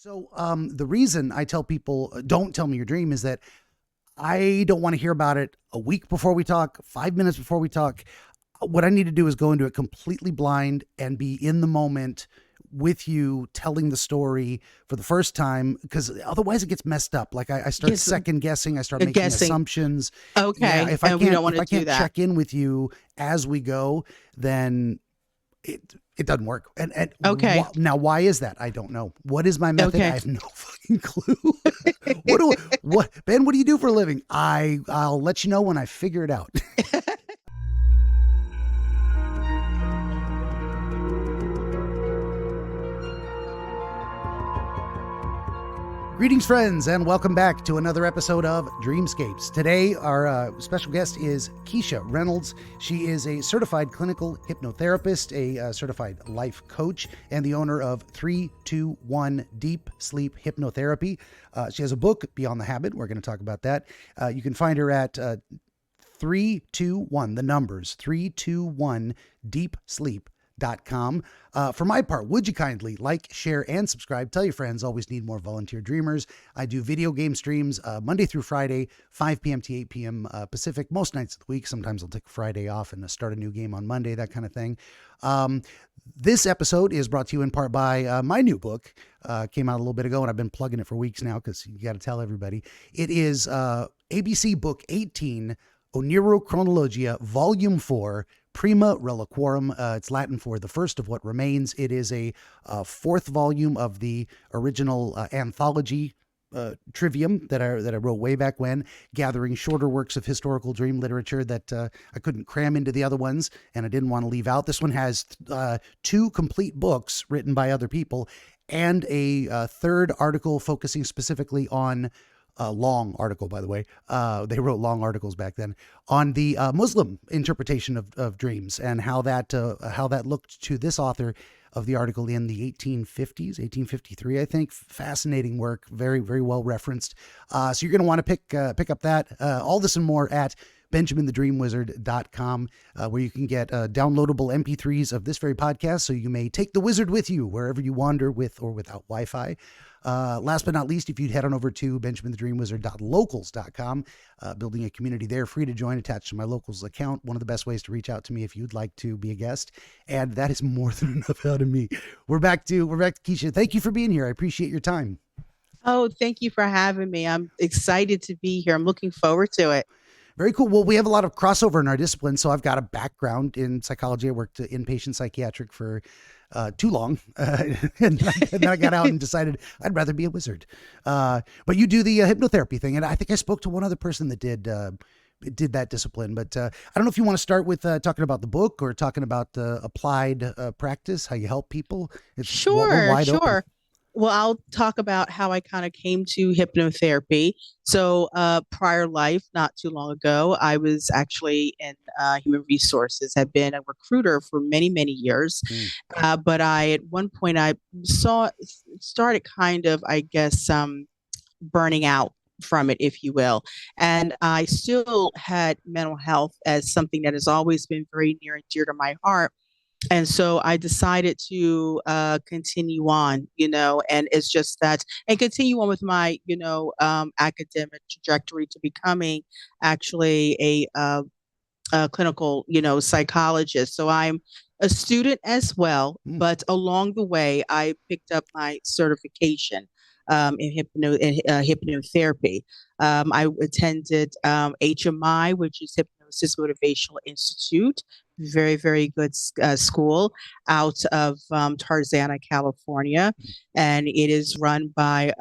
So the reason I tell people don't tell me your dream is that I don't want to hear about it a week before we talk, 5 minutes before we talk. What I need to do is go into it completely blind and be in the moment with you telling the story for the first time, because otherwise it gets messed up. Like I start Yes, second guessing, I start making guessing. assumptions. Yeah, Okay, if I and we can't don't want if to I do can't that. check in with you as we go, then it doesn't work. And Okay, now why is that? I don't know. What is my method? I okay. have no fucking clue. What Ben? What do you do for a living? I'll let you know when I figure it out. Greetings, friends, and welcome back to another episode of Dreamscapes. Today, our special guest is Keisha Reynolds. She is a certified clinical hypnotherapist, a certified life coach, and the owner of 321 Deep Sleep Hypnotherapy. She has a book, Beyond the Habit. We're going to talk about that. You can find her at 321, the numbers, 321 Deep Sleep. .com. For my part, would you kindly like, share, and subscribe? Tell your friends. Always need more volunteer dreamers. I do video game streams Monday through Friday, 5 p.m. to 8 p.m. Pacific, most nights of the week. Sometimes I'll take a Friday off and start a new game on Monday, that kind of thing. This episode is brought to you in part by my new book. Came out a little bit ago, and I've been plugging it for weeks now because you got to tell everybody. It is ABC Book 18, Oniro Chronologia, Volume 4, Prima Reliquarum. It's Latin for the first of what remains. It is a fourth volume of the original anthology trivium that I wrote way back when, gathering shorter works of historical dream literature that I couldn't cram into the other ones, and I didn't want to leave out. This one has two complete books written by other people and a third article focusing specifically on long article, by the way. They wrote long articles back then on the Muslim interpretation of dreams and how that looked to this author of the article in the 1850s, 1853, I think. Fascinating work, very, very well referenced. So you're going to want to pick up that, all this and more at BenjaminTheDreamWizard.com, where you can get downloadable MP3s of this very podcast, so you may take the wizard with you wherever you wander with or without Wi-Fi. Last but not least, if you'd head on over to BenjaminTheDreamWizard.locals.com, building a community there, free to join, attached to my locals account. One of the best ways to reach out to me if you'd like to be a guest. And that is more than enough out of me. We're back to Keisha. Thank you for being here. I appreciate your time. Oh, thank you for having me. I'm excited to be here. I'm looking forward to it. Very cool. Well, we have a lot of crossover in our discipline. So I've got a background in psychology. I worked inpatient psychiatric for too long. And then I got out and decided I'd rather be a wizard. But you do the hypnotherapy thing. And I think I spoke to one other person that did that discipline. But I don't know if you want to start with talking about the book or talking about the applied practice, how you help people. Sure, wide sure. open. Well, I'll talk about how I kind of came to hypnotherapy. So, prior life, not too long ago, I was actually in human resources, had been a recruiter for many, many years. Mm. But at one point, I started kind of, I guess, burning out from it, if you will. And I still had mental health as something that has always been very near and dear to my heart. And so I decided to continue on, and it's just that, and continue on with my, academic trajectory to becoming actually a clinical, psychologist. So I'm a student as well, but along the way, I picked up my certification in hypnotherapy. I attended HMI, which is Hypnosis Motivational Institute, very, very good school out of Tarzana, California. And it is run by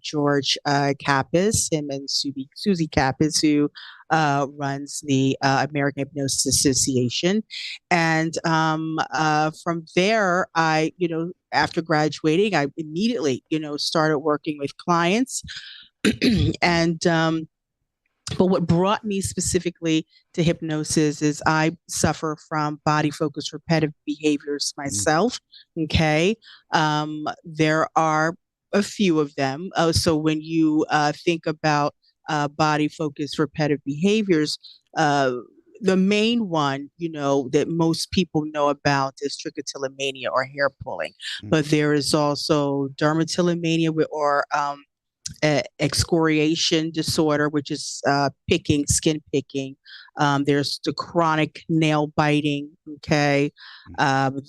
George Kappas, him and Susie Kappas, who runs the American Hypnosis Association. And from there, after graduating, I immediately, started working with clients. And but what brought me specifically to hypnosis is I suffer from body focused repetitive behaviors myself. Okay. There are a few of them. So when you think about body focused repetitive behaviors, the main one, that most people know about is trichotillomania or hair pulling, Mm. but there is also dermatillomania or excoriation disorder, which is picking, skin picking. There's the chronic nail biting. Okay.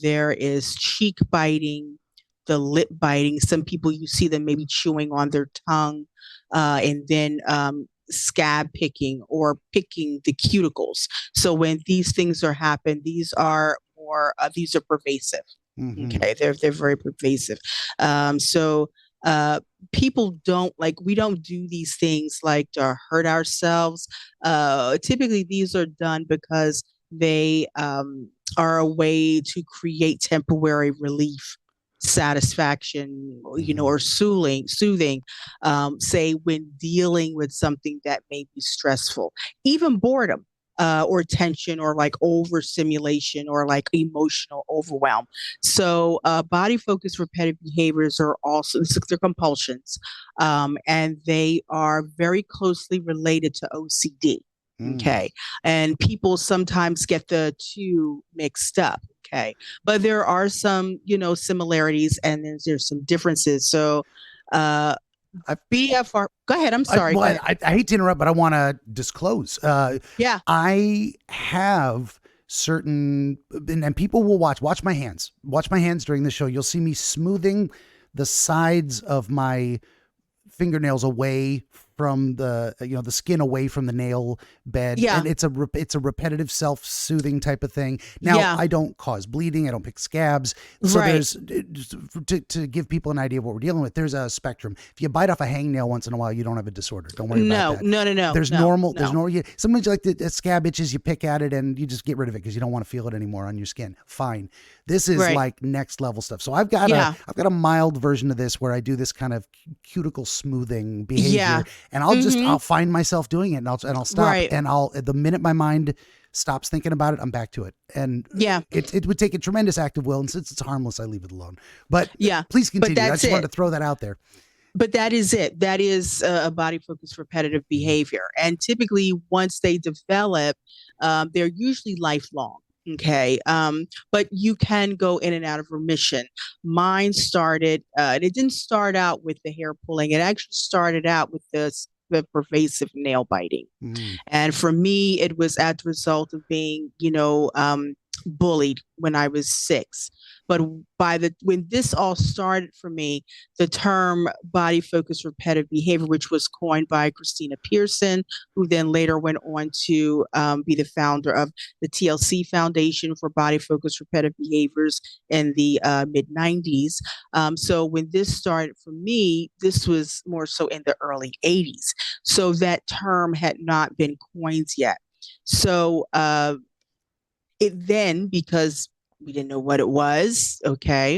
There is cheek biting, the lip biting. Some people, you see them maybe chewing on their tongue, and then scab picking or picking the cuticles. So when these things are happen, these are pervasive. Mm-hmm. Okay, they're very pervasive. So uh, people don't like we don't do these things like to hurt ourselves. Typically, these are done because they are a way to create temporary relief, satisfaction, Mm-hmm. or soothing. Say when dealing with something that may be stressful, even boredom. Or tension, or like overstimulation, or like emotional overwhelm. So, body focused repetitive behaviors are also they're compulsions, and they are very closely related to OCD. Mm. Okay, and people sometimes get the two mixed up. Okay, but there are some, similarities, and then there's some differences. So, uh, I, BFR. Go ahead. I'm I, sorry. well, Go ahead. I hate to interrupt, but I want to disclose. Yeah. I have certain, and people will watch my hands. Watch my hands during the show. You'll see me smoothing the sides of my fingernails away from the skin away from the nail bed, Yeah. and it's a repetitive self-soothing type of thing. Now, Yeah. I don't cause bleeding, I don't pick scabs, so Right. there's to give people an idea of what we're dealing with. There's a spectrum. If you bite off a hangnail once in a while, you don't have a disorder. Don't worry about No. that. No. No. No. There's No. normal. There's No. normal. Sometimes like the scab itches, you pick at it and you just get rid of it because you don't want to feel it anymore on your skin. Fine. This is Right. like next level stuff. So I've got Yeah. a mild version of this where I do this kind of cuticle smoothing behavior, Yeah. and Mm-hmm. I'll find myself doing it, and I'll stop, Right. and the minute my mind stops thinking about it, I'm back to it, and Yeah. it would take a tremendous act of will, and since it's harmless, I leave it alone. But Yeah. please But continue. I that's just wanted to it. throw that out there. But that is it. That is a body focused repetitive behavior. And typically, once they develop, they're usually lifelong. Okay. But you can go in and out of remission. Mine started, and it didn't start out with the hair pulling, it actually started out with the pervasive nail biting. Mm. And for me, it was as a result of being, bullied when I was 6. But when this all started for me, the term body focused repetitive behavior, which was coined by Christina Pearson, who then later went on to be the founder of the TLC Foundation for Body Focused Repetitive Behaviors in the mid 90s. So when this started for me, this was more so in the early 80s. So that term had not been coined yet. So it then, because we didn't know what it was, okay,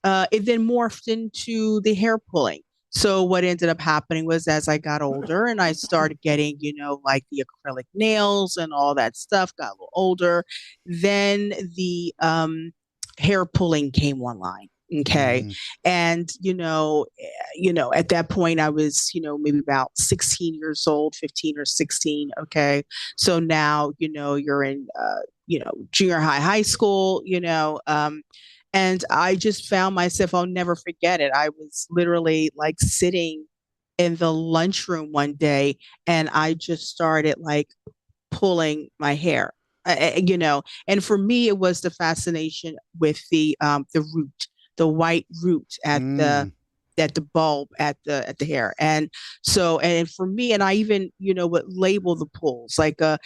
it then morphed into the hair pulling. So what ended up happening was as I got older and I started getting, like the acrylic nails and all that stuff, got a little older, then the hair pulling came online. Okay. Mm. And, at that point I was, maybe about 16 years old, 15 or 16. Okay. So now, you're in, junior high school, and I just found myself, I'll never forget it. I was literally like sitting in the lunchroom one day and I just started like pulling my hair, and for me, it was the fascination with the root, the white root Mm. at the bulb at the hair. And so, and for me, and I even, would label the pulls like I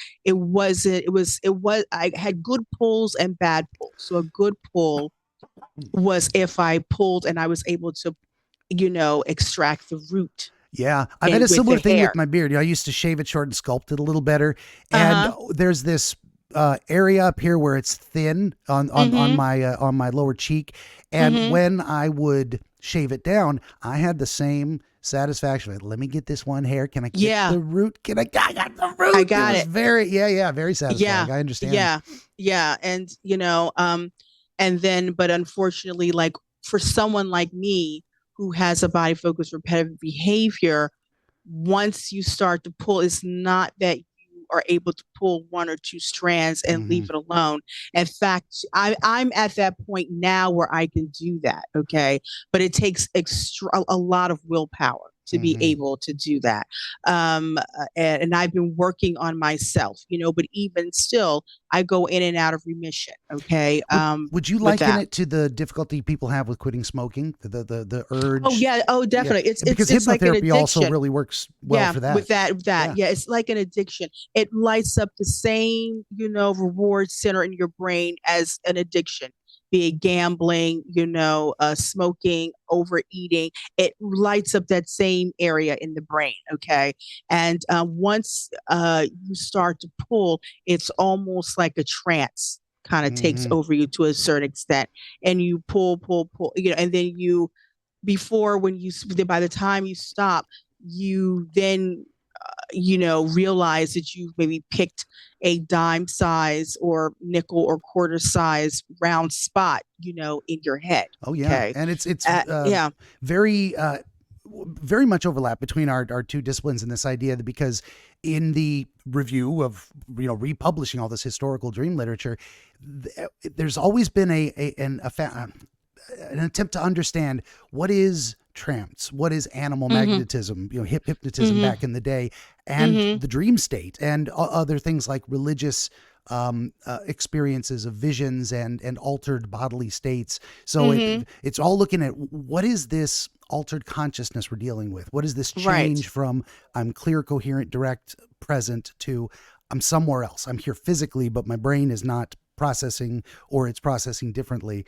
had good pulls and bad pulls. So a good pull was if I pulled and I was able to, extract the root Yeah, I've had and a with similar the thing with hair. my beard. I used to shave it short and sculpt it a little better. And Uh-huh. there's this area up here where it's thin Mm-hmm. on my lower cheek. And Mm-hmm. when I would shave it down, I had the same satisfaction. Like, let me get this one hair. Can I get Yeah, the root? I got the I root. It got was it. very Yeah, satisfying. I understand. yeah, yeah. And and then, but unfortunately, like for someone like me who has a body focused repetitive behavior, once you start to pull, it's not that are able to pull one or two strands and Mm-hmm. leave it alone. In fact, I'm at that point now where I can do that. Okay. But it takes a lot of willpower to be Mm-hmm. able to do that. And I've been working on myself, but even still, I go in and out of remission. Okay. Would you With liken that. it to the difficulty people have with quitting smoking? The Oh urge? yeah. Oh, Yeah. definitely. Because It's like an hypnotherapy also addiction. really works well Yeah, for with that. that. Yeah. Yeah, it's like an addiction. It lights up the same, reward center in your brain as an addiction, be it gambling, smoking, overeating. It lights up that same area in the brain. Okay. And once you start to pull, it's almost like a trance kind of takes Mm-hmm. over you to a certain extent. And you pull, pull, pull, and then before when you by the time you stop, you then realize that you've maybe picked a dime size or nickel or quarter size round spot in your head. Oh yeah, Okay. and it's Yeah. very very much overlap between our two disciplines in this idea that because in the review of republishing all this historical dream literature, there's always been an attempt to understand what is trance, what is animal Mm-hmm. magnetism, hypnotism Mm-hmm. back in the day, and Mm-hmm. the dream state, and other things like religious experiences of visions and altered bodily states. So Mm-hmm. it's all looking at what is this altered consciousness we're dealing with? What is this Right. change from I'm clear, coherent, direct, present to I'm somewhere else. I'm here physically, but my brain is not processing, or it's processing differently.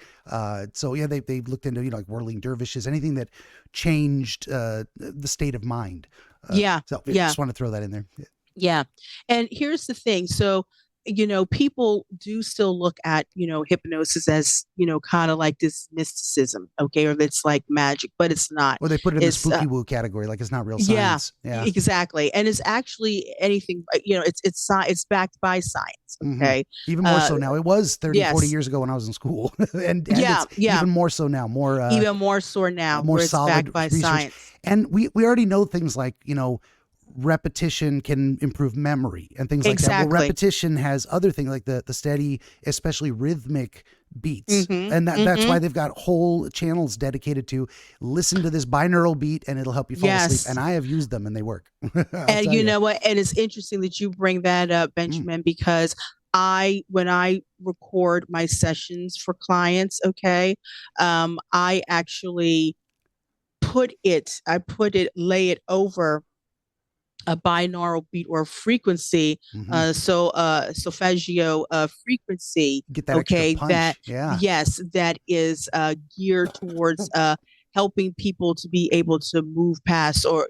So yeah, they looked into like whirling dervishes, anything that changed the state of mind. Yeah. So I Yeah. just want to throw that in there. Yeah. And here's the thing. So, people do still look at, hypnosis as, kind of like this mysticism, okay, or it's like magic, but it's not. Or they put it in the It's spooky woo category, like it's not real Yeah, science. Yeah. exactly. And it's actually anything, it's backed by science, Hmm. okay? Even more Uh so now. It was 30, 40 yes. years ago when I was in school. And Yeah, it's yeah. even more so now, Even more so now more where it's solid backed by research. science. And we already know things like, repetition can improve memory and things like that. Well, Exactly. repetition has other things like the steady, especially rhythmic beats. Mm-hmm. And that's Mm-hmm. why they've got whole channels dedicated to listen to this binaural beat and it'll help you fall asleep. Yes. And I have used them and they work. I'll And tell you you. know what? And it's interesting that you bring that up, Mm, Benjamin, because when I record my sessions for clients, okay, I actually lay it over a binaural beat or frequency, hmm solfeggio frequency, Get that extra okay, that punch. Yeah. yes, that is geared towards helping people to be able to move past or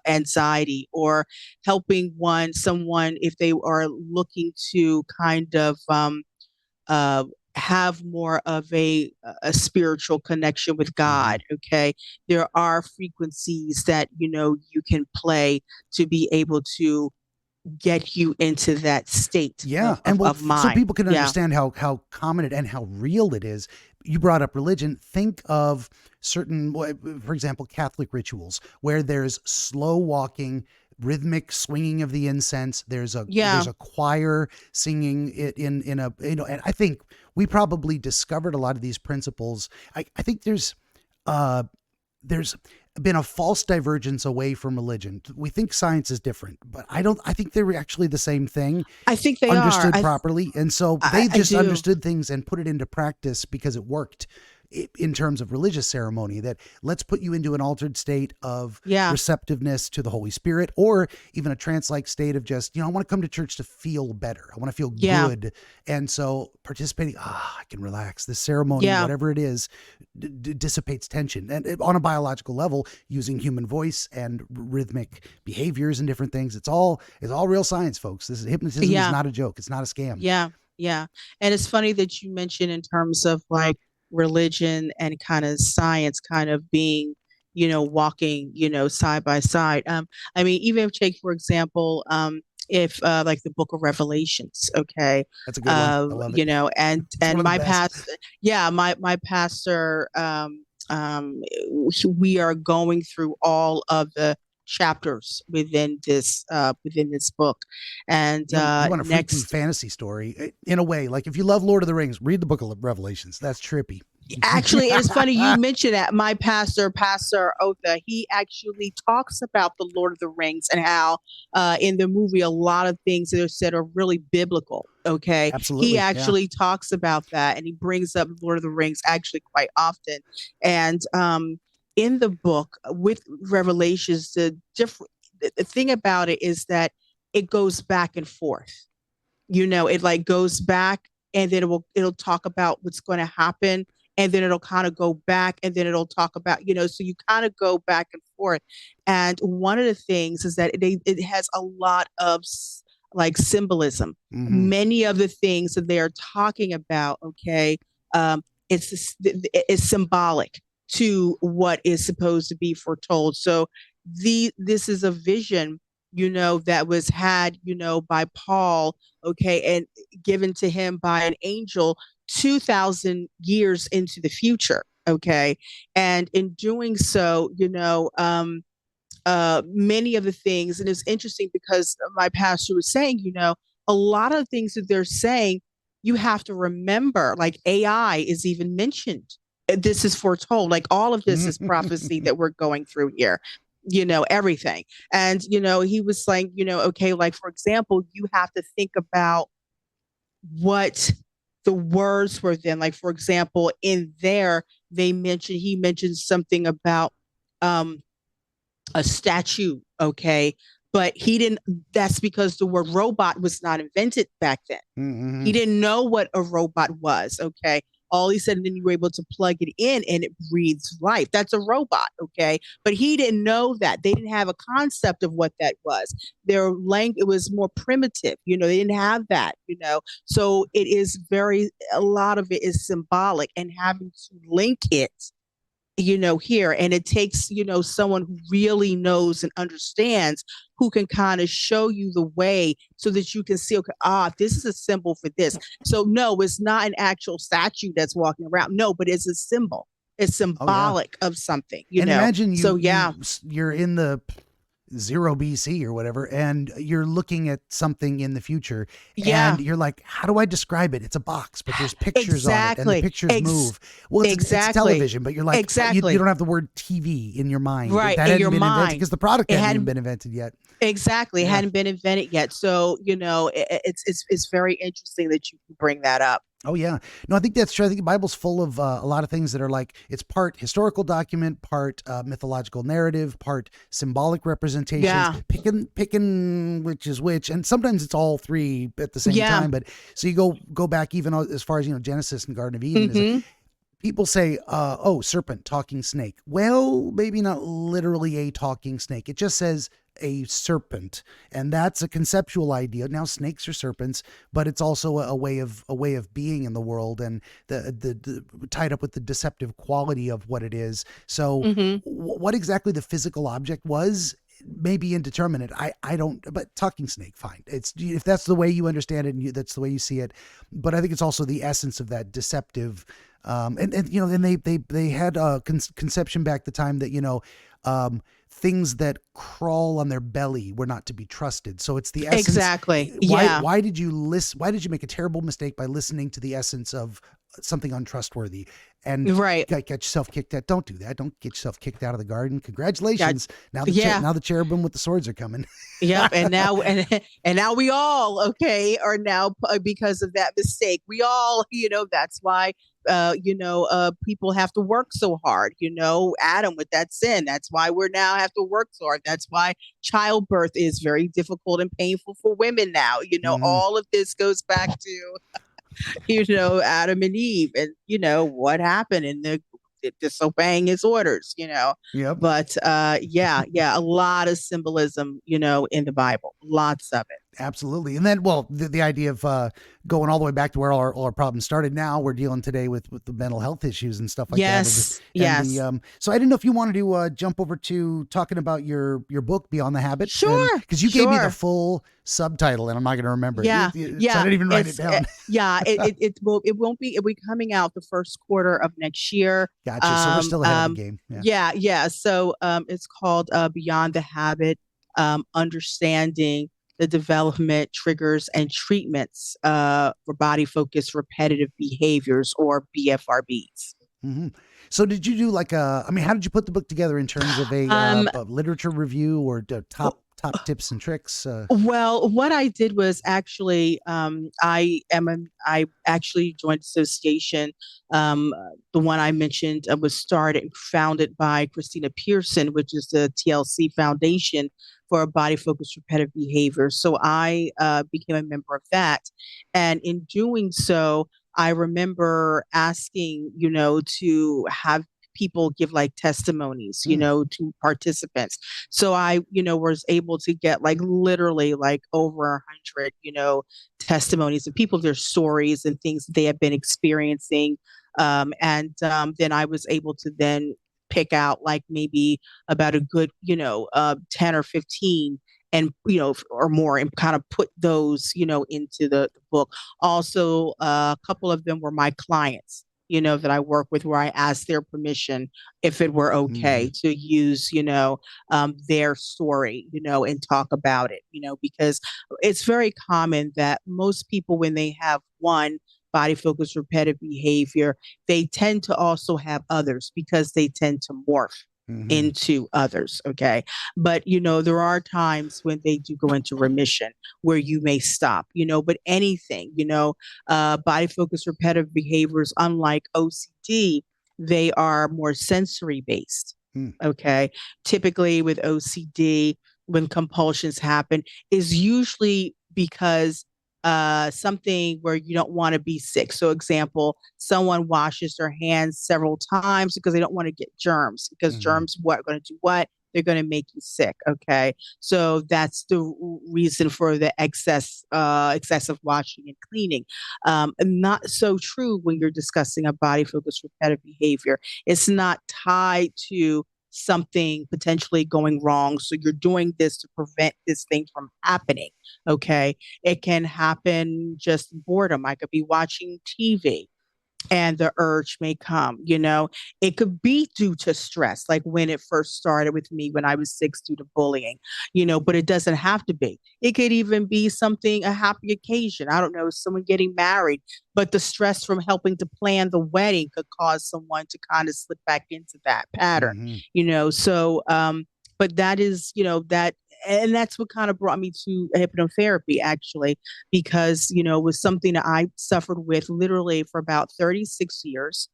anxiety, or helping someone if they are looking to kind of uh, have more of a spiritual connection with hmm God. Okay, there are frequencies that you can play to be able to get you into that state Yeah, and of so mind. people can Yeah, understand how common it and how real it is. You brought up religion. Think of certain, for example, Catholic rituals where there's slow walking, rhythmic swinging of the incense. There's yeah, a choir singing it in a and I think we probably discovered a lot of these principles. I think there's been a false divergence away from religion. We think science is different, but I think they're actually the same thing I think they are. understood properly. And so they I just do. understood things and put it into practice because it worked in terms of religious ceremony, that let's put you into an altered state of Yeah, receptiveness to the Holy Spirit, or even a trance-like state of just, I want to come to church to feel better. I want to feel yeah, good. And so participating, I can relax. This ceremony, yeah, whatever it is, dissipates tension. And on a biological level, using human voice and rhythmic behaviors and different things, it's all real science, folks. This is hypnotism is yeah. not a joke. It's not a scam. Yeah, yeah. And it's funny that you mentioned in terms of like religion and kind of science kind of being, walking, side by side. I mean, even if take, for example, if like the book of Revelations, okay, That's a good one. I love it. It's one and of the my best. past, yeah, my pastor, we are going through all of the chapters within this book. And You want a freaky next, fantasy story in a way. Like if you love Lord of the Rings, read the Book of Revelations. That's trippy. actually, it's funny you mentioned that. My Pastor Otha, he actually talks about the Lord of the Rings and how in the movie a lot of things that are said are really biblical. Okay, he Absolutely. Yeah. actually talks about that, and he brings up Lord of the Rings actually quite often. And in the book with Revelations, the thing about it is that it goes back and forth. It like goes back, and then it'll talk about what's going to happen, and then it'll kind of go back, and then it'll talk about, so you kind of go back and forth. And one of the things is that it has a lot of like symbolism. Mm-hmm. Many of the things that they are talking about, okay, it's symbolic to what is supposed to be foretold. So this is a vision, that was had, by Paul, okay, and given to him by an angel 2,000 years into the future, okay. And in doing so, many of the things, and it's interesting because my pastor was saying, a lot of things that they're saying, you have to remember, like AI is even mentioned. This is foretold, like all of this is prophecy that we're going through here, everything. And, he was like, okay, like, for example, you have to think about what the words were then. Like, for example, in there, he mentioned something about a statue, okay? But he didn't, that's because the word robot was not invented back then. Mm-hmm. He didn't know what a robot was, okay? All he said, and then you were able to plug it in and it breathes life. That's a robot, okay? But he didn't know that. They didn't have a concept of what that was. Their language, it was more primitive, they didn't have that, So it is a lot of it is symbolic, and having to link it, here. And it takes, someone who really knows and understands, who can kind of show you the way so that you can see, okay, this is a symbol for this. So no, it's not an actual statue that's walking around. No, but it's a symbol. It's symbolic of something, and imagine So yeah. you're in the 0 BC or whatever, and you're looking at something in the future, Yeah. and you're like, how do I describe it? It's a box, but there's pictures on it, and the Exactly. pictures move. Well, it's television, but you're like, Exactly. you don't have the word TV in your mind. Right, That in hadn't your been invented mind. because the product It hadn't even hadn't been invented yet. exactly it Yeah. hadn't been invented yet. So, it's very interesting that you can bring that up. Oh yeah, no, I think that's true. I think the Bible's full of a lot of things that are like, it's part historical document, part mythological narrative, part symbolic representations. Yeah. Picking which is which, and sometimes it's all three at the same Yeah. time. But so you go back even as far as Genesis and Garden of Eden. Mm-hmm. People say, oh, serpent, talking snake. Well, maybe not literally a talking snake. It just says a serpent, and that's a conceptual idea. Now, snakes are serpents, but it's also a way of being in the world, and the tied up with the deceptive quality of what it is. So, what exactly the physical object was, may be indeterminate. I don't, but talking snake, fine. It's, if that's the way you understand it, and that's the way you see it. But I think it's also the essence of that deceptive. And they had a conception back the time that things that crawl on their belly were not to be trusted. So it's the essence. Exactly. Why did you make a terrible mistake by listening to the essence of something untrustworthy and get yourself kicked out? Don't do that. Don't get yourself kicked out of the garden. Congratulations. Now the cherubim with the swords are coming. Yep. And now now we all are now, because of that mistake, we all, that's why people have to work so hard, Adam with that sin. That's why we're now have to work so hard. That's why childbirth is very difficult and painful for women now. All of this goes back to Adam and Eve, and what happened in the disobeying his orders. Yep. But a lot of symbolism, in the Bible, lots of it. Absolutely. And then, well, the idea of going all the way back to where all our problems started. Now we're dealing today with the mental health issues and stuff like that. Yes, And the yes. so I didn't know if you wanted to jump over to talking about your book Beyond the Habit, and Sure, because you gave me the sure. full subtitle and I'm not going to remember it, Yeah, so I yeah. didn't even write it down. It won't be. It'll be coming out the first quarter of next year. Gotcha. So we're Um, still ahead of the um, game. Yeah. yeah. So it's called Beyond the Habit, understanding the development, triggers, and treatments for body focused repetitive behaviors, or BFRBs. hmm So did you do like a? I mean, how did you put the book together in terms of Um, a literature review or top tips and tricks? Well, what I did was actually, I actually joined association. The one I mentioned was founded by Christina Pearson, which is the TLC Foundation for Body Focused Repetitive Behavior. So I became a member of that. And in doing so, I remember asking, to have people give like testimonies, Mm, to participants. So I, was able to get like literally like over 100, testimonies of people, their stories and things that they have been experiencing. And then I was able to then pick out like maybe about a good, 10 or 15 and, or more, and kind of put those, into the book. Also, a couple of them were my clients, that I work with, where I asked their permission if it were hmm okay to use, their story, and talk about it, because it's very common that most people, when they have one body focused repetitive behavior, they tend to also have others because they tend to morph hmm into others. Okay. But, there are times when they do go into remission where you may stop, but anything, body focused repetitive behaviors, unlike OCD, they are more sensory based. mm Okay. Typically with OCD, when compulsions happen, is usually because something where you don't want to be sick. So, example, someone washes their hands several times because they don't want to get germs, because hmm germs what are going to do what? They're going to make you sick. Okay. So that's the reason for the excessive washing and cleaning. Not so true when you're discussing a body focused repetitive behavior. It's not tied to something potentially going wrong. So you're doing this to prevent this thing from happening. Okay. It can happen just boredom. I could be watching TV and the urge may come. It could be due to stress, like when it first started with me when I was 6, due to bullying, but it doesn't have to be. It could even be something, a happy occasion. I don't know, someone getting married, but the stress from helping to plan the wedding could cause someone to kind of slip back into that pattern, hmm but that is, that, and that's what kind of brought me to hypnotherapy, actually, because, it was something that I suffered with literally for about 36 years.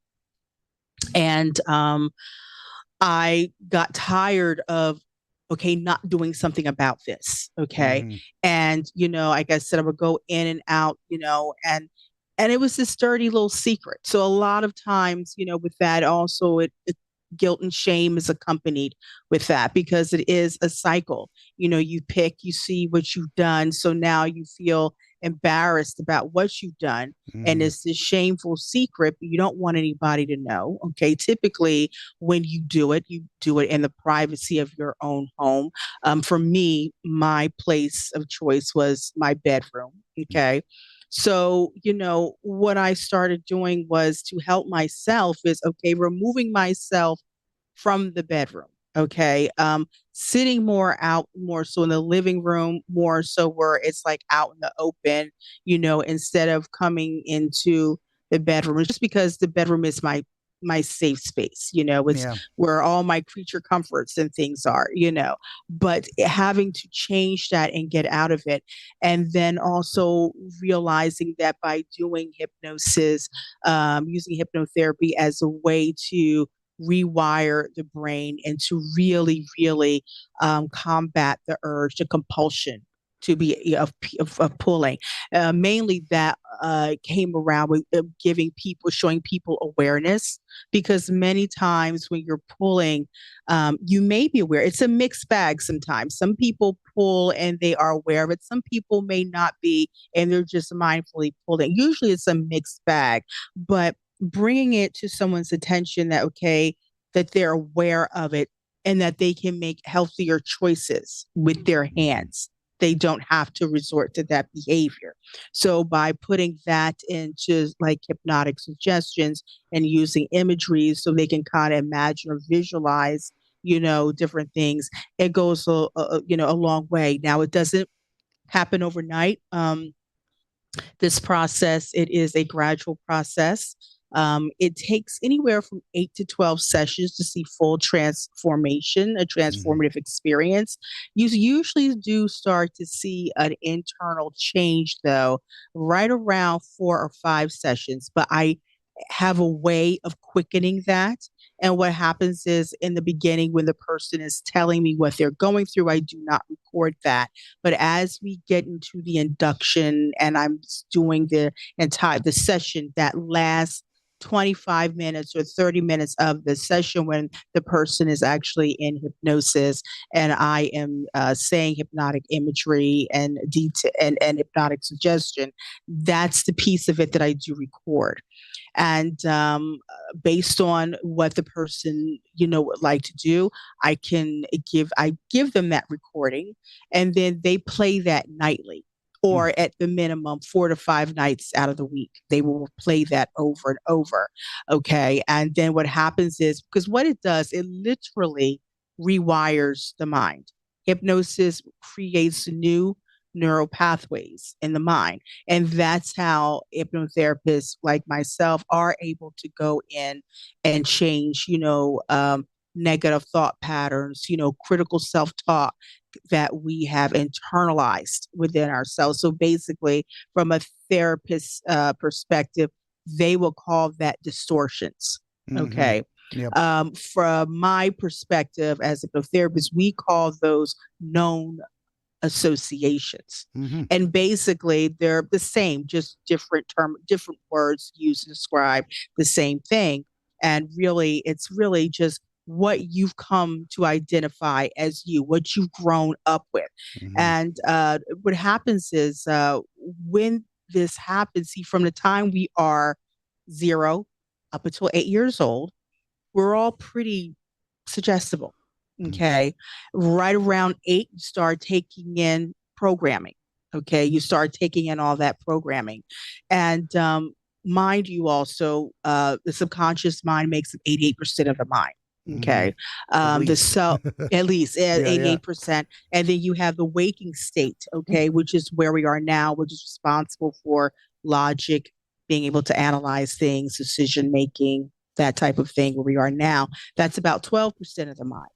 And I got tired of, okay, not doing something about this. Okay. hmm And, like I said, I would go in and out, and it was this dirty little secret. So a lot of times, with that also, guilt and shame is accompanied with that, because it is a cycle. You pick, you see what you've done. So now you feel embarrassed about what you've done. And hmm it's this shameful secret, but you don't want anybody to know. Okay. Typically, when you do it in the privacy of your own home. For me, my place of choice was my bedroom. Okay. So, what I started doing was to help myself is, okay, removing myself from the bedroom. Okay. Sitting more so in the living room, more so where it's like out in the open, instead of coming into the bedroom. Just because the bedroom is my safe space, it's Yeah. where all my creature comforts and things are, but having to change that and get out of it. And then also realizing that by doing hypnosis, using hypnotherapy as a way to rewire the brain and to really, really combat the urge, the compulsion to be of pulling. Mainly that came around with showing people awareness, because many times when you're pulling, you may be aware. It's a mixed bag sometimes. Some people pull and they are aware of it. Some people may not be, and they're just mindfully pulling. Usually it's a mixed bag, but bringing it to someone's attention that, okay, that they're aware of it and that they can make healthier choices with their hands. They don't have to resort to that behavior. So by putting that into like hypnotic suggestions and using imagery so they can kind of imagine or visualize, different things, it goes a long way. Now it doesn't happen overnight. This process, it is a gradual process. It takes anywhere from 8 to 12 sessions to see full transformation, a transformative experience. You usually do start to see an internal change, though, right around 4 or 5 sessions. But I have a way of quickening that. And what happens is in the beginning, when the person is telling me what they're going through, I do not record that. But as we get into the induction and I'm doing the session that lasts 25 minutes or 30 minutes of the session, when the person is actually in hypnosis and I am saying hypnotic imagery and hypnotic suggestion, that's the piece of it that I do record. And based on what the person would like to do, I give them that recording, and then they play that nightly, or at the minimum 4 to 5 nights out of the week. They will play that over and over. Okay. And then what happens is, because what it does, it literally rewires the mind. Hypnosis creates new neural pathways in the mind. And that's how hypnotherapists like myself are able to go in and change, negative thought patterns, critical self-talk that we have internalized within ourselves. So basically, from a therapist's perspective, they will call that distortions. Okay. Yep. From my perspective as a hypnotherapist, we call those known associations. And basically they're the same, just different words used to describe the same thing. And really, it's really just what you've come to identify as what you've grown up with. And what happens is when this happens, see, from the time we are 0 up until 8 years old, we're all pretty suggestible. Okay. Right around 8, you start taking in programming. Okay. You start taking in all that programming. And mind you, also, the subconscious mind makes up 88% of the mind. Okay. At least 88%. And then you have the waking state. Okay. Which is where we are now, which is responsible for logic, being able to analyze things, decision making, that type of thing, where we are now. That's about 12% of the mind.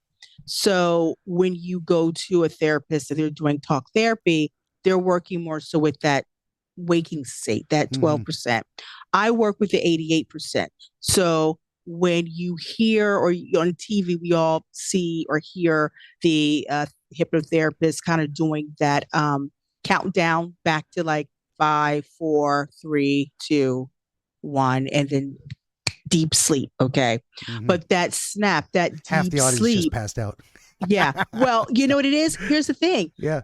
So when you go to a therapist and they're doing talk therapy, they're working more so with that waking state, that 12%. I work with the 88%. So when you hear, or on TV, we all see or hear the hypnotherapist kind of doing that countdown back to like 5, 4, 3, 2, 1, and then deep sleep. Okay. But that snap, that half deep the audience sleep, just passed out. Yeah. Well, you know what it is? Here's the thing. Yeah.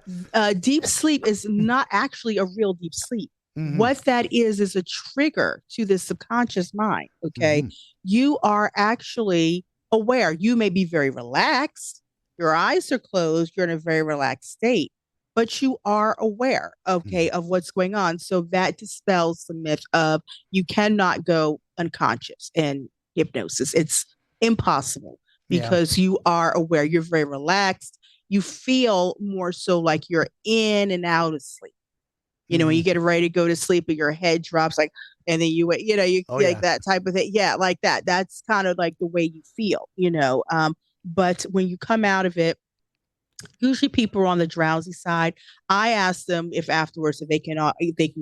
Deep sleep is not actually a real deep sleep. What that is a trigger to the subconscious mind. Okay. You are actually aware. You may be very relaxed. Your eyes are closed. You're in a very relaxed state, but you are aware, okay, of what's going on. So that dispels the myth of you cannot go unconscious in hypnosis. It's impossible, because you are aware. You're very relaxed. You feel more so like you're in and out of sleep. When you get ready to go to sleep and your head drops, like, and then like that type of thing. Yeah, like that. That's kind of like the way you feel, but when you come out of it, usually people are on the drowsy side. I ask them if afterwards if they can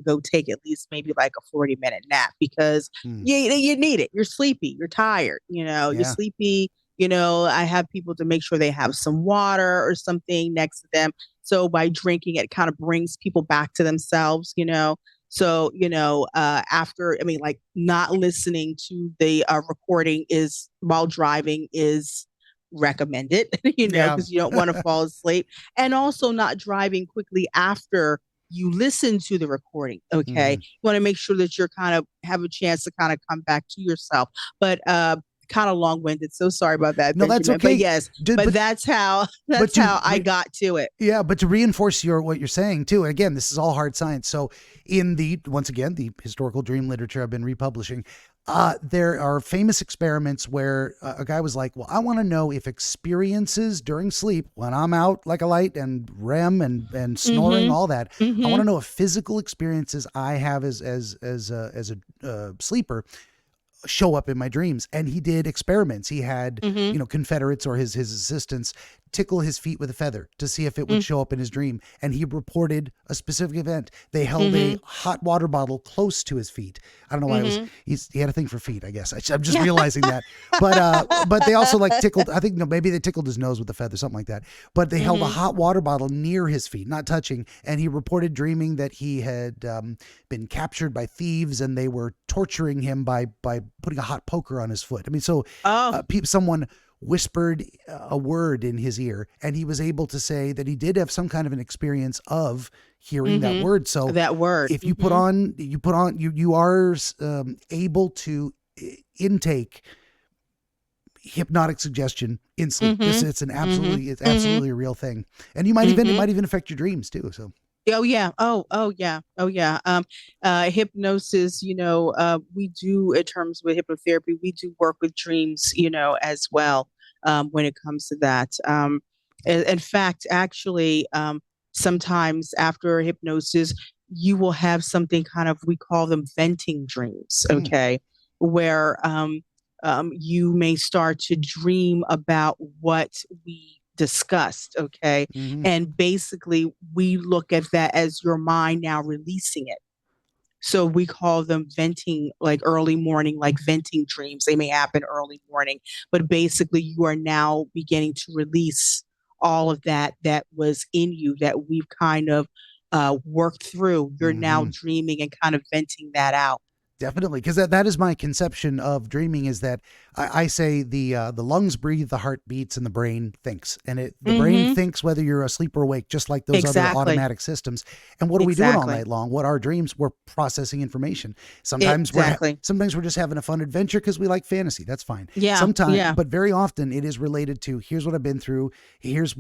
go take at least maybe like a 40-minute nap, because you need it. You're sleepy. You're tired. You're sleepy. I have people to make sure they have some water or something next to them So by drinking, it kind of brings people back to themselves, So, after, I mean, like not listening to the recording is while driving is recommended, Yeah. because you don't want to fall asleep. And also not driving quickly after you listen to the recording. Okay. Mhm. You want to make sure that you're kind of have a chance to kind of come back to yourself. But kind of long-winded. So sorry about that, No, that's Benjamin. But okay. yes, Did, but but that's how but I got to it. yeah, but to reinforce what you're saying too, and again, this is all hard science. So in once again, the historical dream literature I've been republishing, there are famous experiments where a guy was like, well, I want to know if experiences during sleep, when I'm out like a light and REM and snoring, all that, I want to know if physical experiences I have as a sleeper show up in my dreams. And he did experiments. He had, Confederates or his assistants tickle his feet with a feather to see if it would show up in his dream. And he reported a specific event. They held a hot water bottle close to his feet. I don't know why he had a thing for feet, I guess. I'm just realizing that. But they also like tickled, I think, maybe they tickled his nose with a feather, something like that. But they held a hot water bottle near his feet, not touching. And he reported dreaming that he had been captured by thieves and they were torturing him by putting a hot poker on his foot. I mean, so someone whispered a word in his ear and he was able to say that he did have some kind of an experience of hearing that word. So that word, if you you are able to intake hypnotic suggestion in sleep. It's absolutely a real thing. And you might it might even affect your dreams too. So. Oh yeah. Oh yeah. Oh yeah. Hypnosis, we do in terms with hypnotherapy, we do work with dreams, as well, when it comes to that. In fact, actually, sometimes after hypnosis, you will have something kind of, we call them venting dreams. Okay. Where, you may start to dream about what we discussed. Okay. And basically we look at that as your mind now releasing it. So we call them venting, like early morning, like venting dreams. They may happen early morning, but basically you are now beginning to release all of that was in you that we've kind of worked through. You're now dreaming and kind of venting that out. Definitely, because that is my conception of dreaming. Is that I say the lungs breathe, the heart beats, and the brain thinks, and the brain thinks whether you're asleep or awake, just like those other automatic systems. And what are we doing all night long? What are dreams? We're processing information. Sometimes we're just having a fun adventure because we like fantasy. That's fine. Yeah. Sometimes, but very often it is related to here's what I've been through. Here's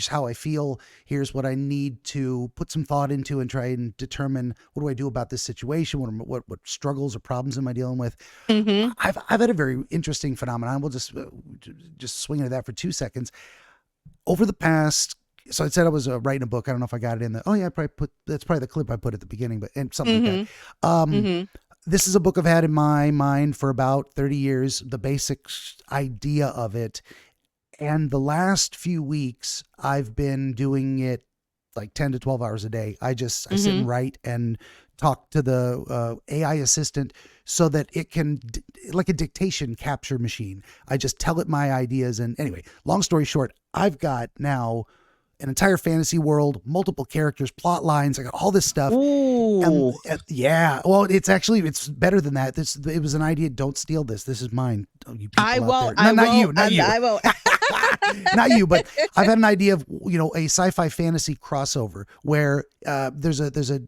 how I feel. Here's what I need to put some thought into and try and determine what do I do about this situation. What struggles or problems am I dealing with? I've had a very interesting phenomenon. We'll just swing into that for 2 seconds. Over the past, so I said I was writing a book. I don't know if I got it in the. Oh yeah, that's probably the clip I put at the beginning, but and something like that. This is a book I've had in my mind for about 30 years. The basic idea of it, and the last few weeks I've been doing it like 10 to 12 hours a day. I sit and write and talk to the AI assistant so that it can, like a dictation capture machine. I just tell it my ideas. And anyway, long story short, I've got now an entire fantasy world, multiple characters, plot lines. I got all this stuff. Ooh. And, yeah. Well, it's better than that. It was an idea. Don't steal this. This is mine. Oh, you people I out won't. there. No, I won't. not you. I won't. Not you, but I've had an idea of, a sci-fi fantasy crossover where there's a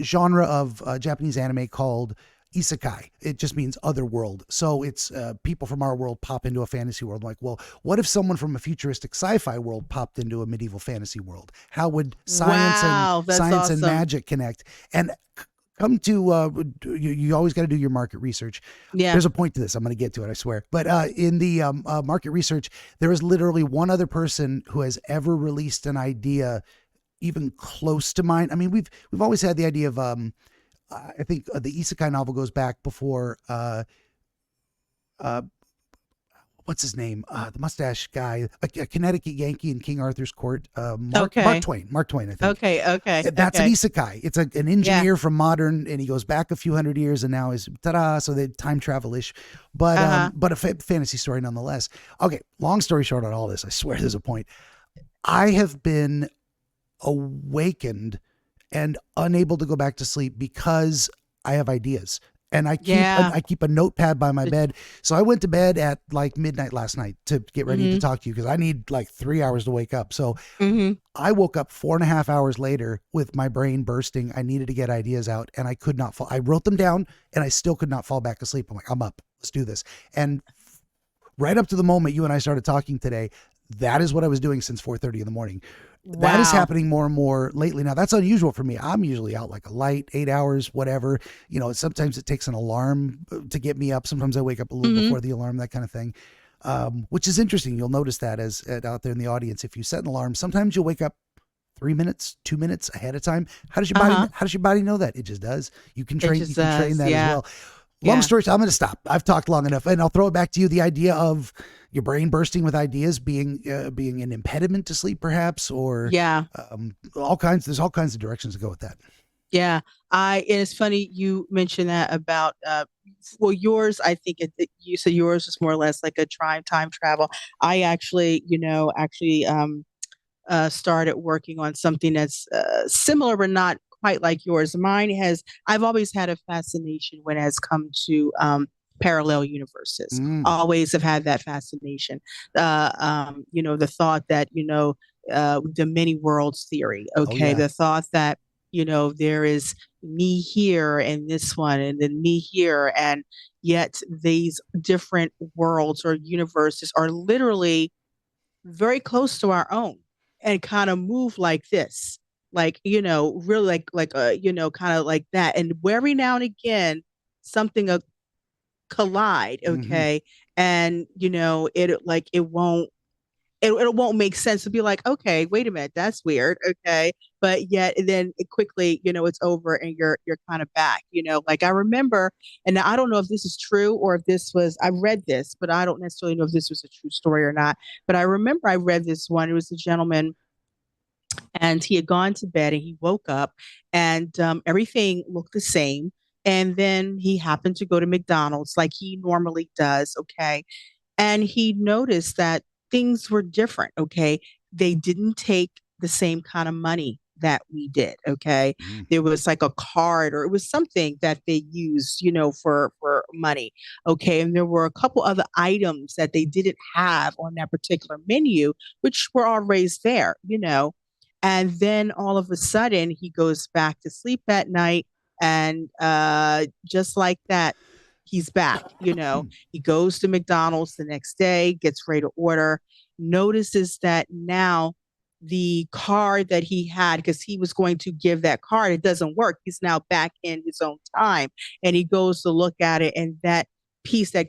genre of Japanese anime called isekai. It just means other world. So it's people from our world pop into a fantasy world. Like, well, what if someone from a futuristic sci-fi world popped into a medieval fantasy world? How would science and magic connect? And come to you always got to do your market research. Yeah. There's a point to this. I'm going to get to it, I swear. But in the market research, there is literally one other person who has ever released an idea even close to mine. I mean, we've always had the idea of I think the isekai novel goes back before what's his name? The mustache guy, a Connecticut Yankee in King Arthur's court. Mark Twain, I think. Okay. That's an isekai. It's an engineer from modern, and he goes back a few hundred years, and now is so they time travel-ish, but a fantasy story nonetheless. Okay, long story short on all this, I swear there's a point. I have been awakened and unable to go back to sleep because I have ideas. And Yeah. I keep a notepad by my bed. So I went to bed at like midnight last night to get ready to Mm-hmm. talk to you because I need like 3 hours to wake up. So Mm-hmm. I woke up 4.5 hours later with my brain bursting. I needed to get ideas out and I could not fall. I wrote them down and I still could not fall back asleep. I'm like, I'm up. Let's do this. And right up to the moment you and I started talking today, that is what I was doing since 4:30 in the morning. That is Wow. happening more and more lately. Now that's unusual for me. I'm usually out like a light, 8 hours, whatever. Sometimes it takes an alarm to get me up. Sometimes I wake up a little Mm-hmm. before the alarm, that kind of thing. Which is interesting. You'll notice that as out there in the audience, if you set an alarm, sometimes you'll wake up 3 minutes, 2 minutes ahead of time. Uh-huh. How does your body know that? It just does. It just You can train does. that as Yeah. well. Long Yeah. story short, I'm going to stop. I've talked long enough, and I'll throw it back to you. The idea of your brain bursting with ideas being an impediment to sleep, perhaps, or Yeah. all kinds. There's all kinds of directions to go with that. Yeah. And it's funny you mentioned that about well, yours, I think you said yours was more or less like a time travel. I actually, started working on something that's similar but not quite like yours. I've always had a fascination when it has come to parallel universes. Mm. Always have had that fascination. The thought that, the many worlds theory, Oh okay, yeah. the thought that, there is me here and this one and then me here. And yet these different worlds or universes are literally very close to our own and kind of move like this, like really kind of like that, and every now and again something collide, Mm-hmm. okay, and it won't make sense to be like, okay, wait a minute, that's weird, okay, but yet then it quickly, it's over and you're kind of back, like I remember, and I don't know if this is true or if this was, I read this, but I don't necessarily know if this was a true story or not, but I remember I read this one. It was a gentleman and he had gone to bed and he woke up and everything looked the same, and then he happened to go to McDonald's like he normally does, okay, and he noticed that things were different. Okay. They didn't take the same kind of money that we did. Okay. Mm. There was like a card or it was something that they used, for money. Okay. And there were a couple other items that they didn't have on that particular menu, which were always there, And then all of a sudden he goes back to sleep that night. And just like that, he's back, He goes to McDonald's the next day, gets ready to order, notices that now the card that he had, because he was going to give that card, it doesn't work. He's now back in his own time. And he goes to look at it, and that piece of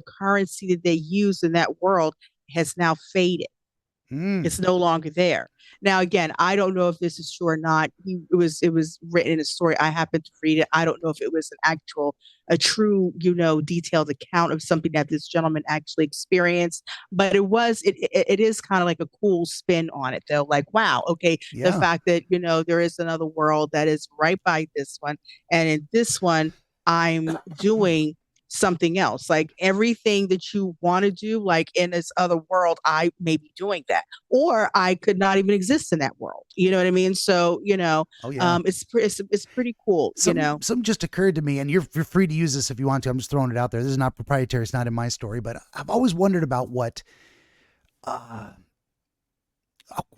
currency that they use in that world has now faded. Mm. It's no longer there. Now, again, I don't know if this is true or not. It was written in a story. I happened to read it. I don't know if it was a true, detailed account of something that this gentleman actually experienced. But it is kind of like a cool spin on it, though. Like, wow, okay, the Yeah. fact that there is another world that is right by this one, and in this one, I'm doing something else. Like everything that you want to do, like in this other world, I may be doing that, or I could not even exist in that world. You know what I mean? So Oh yeah. it's pretty cool. Some just occurred to me, and you're free to use this if you want to. I'm just throwing it out there. This is not proprietary. It's not in my story, but I've always wondered about what.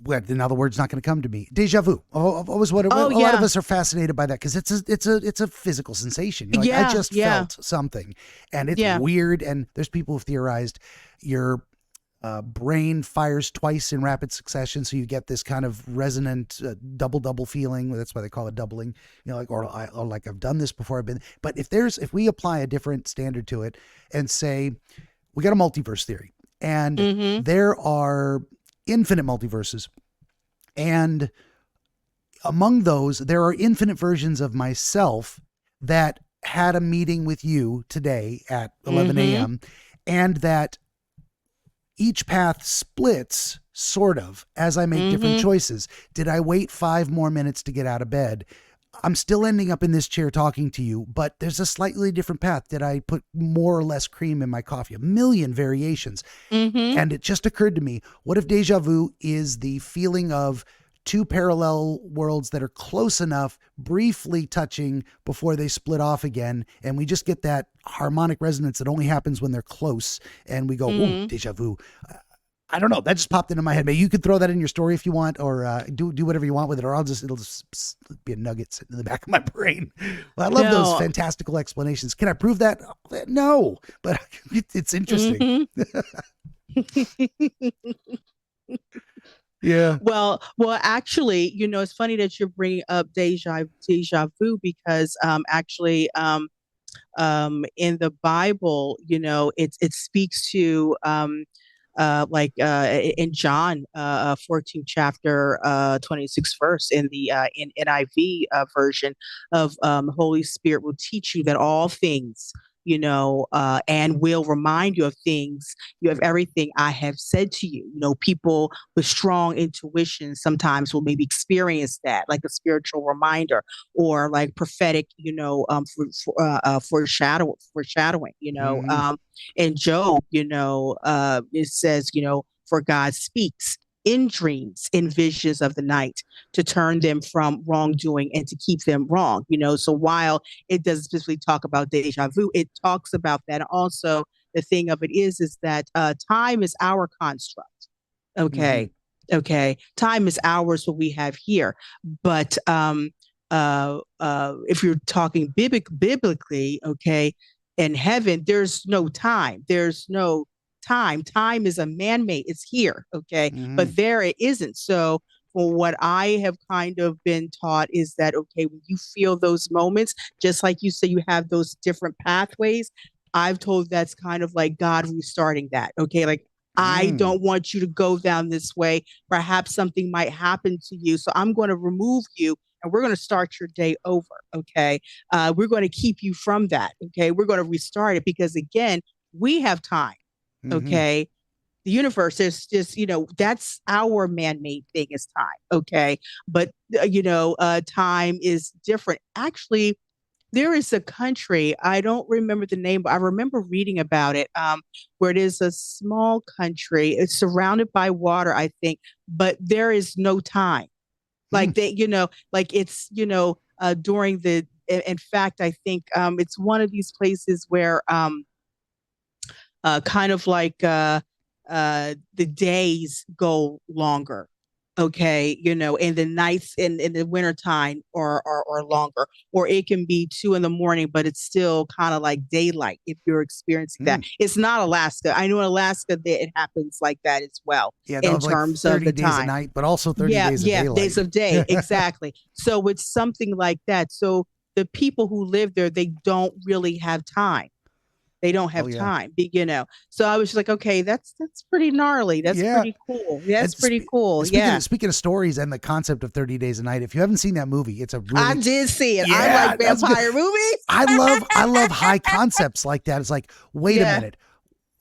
Well, now the word's not going to come to me. Deja vu. I've always wondered. Oh A lot of yeah, us are fascinated by that because it's a physical sensation. You're like, I yeah, just yeah, felt something, and it's yeah. weird. And there's people who've theorized your brain fires twice in rapid succession, so you get this kind of resonant double feeling. That's why they call it doubling. Like or like I've done this before. I've been. But if we apply a different standard to it and say we got a multiverse theory, and Mm-hmm. there are infinite multiverses, and among those there are infinite versions of myself that had a meeting with you today at 11 Mm-hmm. a.m. and that each path splits sort of as I make different Mm-hmm. choices. Did I wait 5 more minutes to get out of bed? I'm still ending up in this chair talking to you, but there's a slightly different path. Did I put more or less cream in my coffee? A million variations. Mm-hmm. And it just occurred to me, what if deja vu is the feeling of two parallel worlds that are close enough, briefly touching before they split off again, and we just get that harmonic resonance that only happens when they're close, and we go, ooh, Mm-hmm. deja vu. I don't know. That just popped into my head. Maybe you could throw that in your story if you want, or do whatever you want with it, or it'll just be a nugget sitting in the back of my brain. Well, I love those No. fantastical explanations. Can I prove that? No, but it's interesting. Mm-hmm. Yeah. Well, actually, it's funny that you're bringing up deja vu because actually, in the Bible, it speaks to like in John 14th chapter 26th verse in the in NIV version of Holy Spirit will teach you that all things, and will remind you of things, you have everything I have said to you. People with strong intuition sometimes will maybe experience that, like a spiritual reminder or like prophetic, foreshadowing, Mm-hmm. in Job, it says, for God speaks in dreams, in visions of the night to turn them from wrongdoing and to keep them wrong, So while it doesn't specifically talk about deja vu, it talks about that. And also, the thing of it is that time is our construct. Mm-hmm. Okay. Okay. Time is ours, what we have here. But if you're talking biblically, okay, in heaven, there's no time. There's no time. Time is a man-made. It's here, okay, Mm-hmm. but there it isn't. So, for what I have kind of been taught is that okay, when you feel those moments, just like you say, you have those different pathways. I've told that's kind of like God restarting that. Okay, like I Mm. don't want you to go down this way. Perhaps something might happen to you, so I'm going to remove you and we're going to start your day over. Okay. We're going to keep you from that. Okay. We're going to restart it because, again, we have time. Mm-hmm. Okay. The universe is just, that's our man made thing is time. Okay. But, time is different. Actually, there is a country, I don't remember the name, but I remember reading about it, where it is a small country. It's surrounded by water, I think, but there is no time Mm. like they like it's during the in fact I think it's one of these places where kind of like the days go longer. Okay, and the nights in the wintertime are longer, or it can be 2 in the morning, but it's still kind of like daylight if you're experiencing that. Mm. It's not Alaska. I know in Alaska that it happens like that as well Yeah, they'll in have like terms of 30 the days a time. night, but also 30 Yeah, days of yeah, daylight. days of day, exactly. So it's something like that. So the people who live there, they don't really have time. They don't Oh have yeah. time, So I was just like, okay, that's pretty gnarly. That's Yeah. pretty cool. That's And pretty cool. speaking Yeah. of, speaking of stories and the concept of 30 days a night, if you haven't seen that movie, it's a I really, did see it. I yeah, like that's good. vampire movies. I love high concepts like that. It's like, wait a Yeah. minute.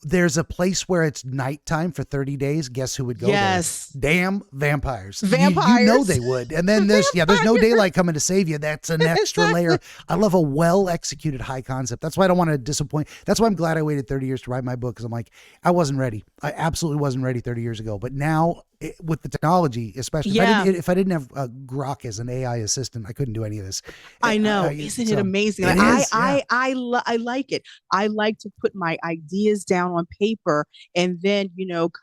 There's a place where it's nighttime for 30 days. Guess who would go there? Yes. Damn vampires. You know Vampires. they would. And then there's no Vampires. daylight coming to save you. That's an extra layer. I love a well executed high concept. That's why I don't want to disappoint. That's why I'm glad I waited 30 years to write my book, because I'm like, I wasn't ready. I absolutely wasn't ready 30 years ago. But now, with the technology, especially Yeah. if I didn't have Grok as an AI assistant, I couldn't do any of this. I know. Isn't it So amazing? it Like, is. Yeah. I like it. I like to put my ideas down on paper, and then,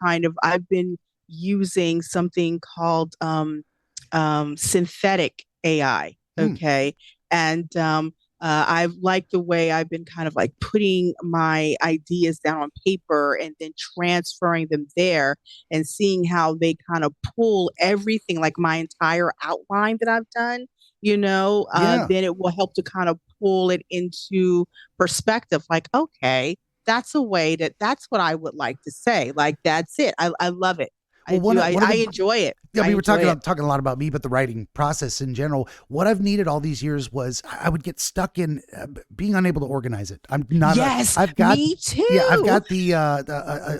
kind of I've been using something called synthetic AI. Hmm. Okay. And I like the way I've been kind of like putting my ideas down on paper and then transferring them there and seeing how they kind of pull everything, like my entire outline that I've done, Yeah. then it will help to kind of pull it into perspective. Like, okay, that's what I would like to say. Like, that's it. I love it. I Well, do. I, one of I the enjoy it. Yeah, I we were enjoy it. talking a lot about me, but the writing process in general. What I've needed all these years was I would get stuck in being unable to organize it. I'm not. Yes, I've got. me Yeah, I've too. got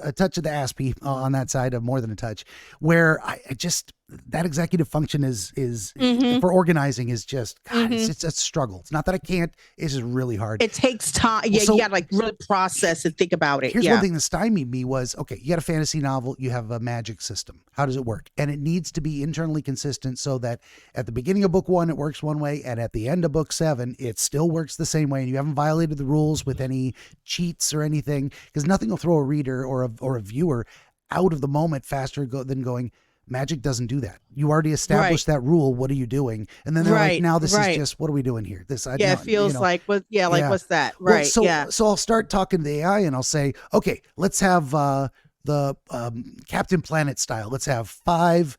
a touch of the Aspie on that side of more than a touch, where I just that executive function is Mm-hmm. for organizing is just, God, Mm-hmm. it's a struggle. It's not that I can't, it's just really hard. It takes time. Well, Yeah, so you gotta like really process and think about it. here's one Yeah. thing that stymied me was, okay, you got a fantasy novel, you have a magic system. How does it work? And it needs to be internally consistent so that at the beginning of book 1, it works one way, and at the end of book 7, it still works the same way. And you haven't violated the rules with any cheats or anything, because nothing will throw a reader or a viewer out of the moment faster than going, magic doesn't do that. You already established Right. that rule. What are you doing? And then they're like, Right. now this is Right. just, what are we doing here? This, I Yeah, know, it feels like what? Yeah, like yeah. what's that? Well, Right. so Yeah. so I'll start talking to the AI and I'll say, okay, let's have the Captain Planet style. Let's have 5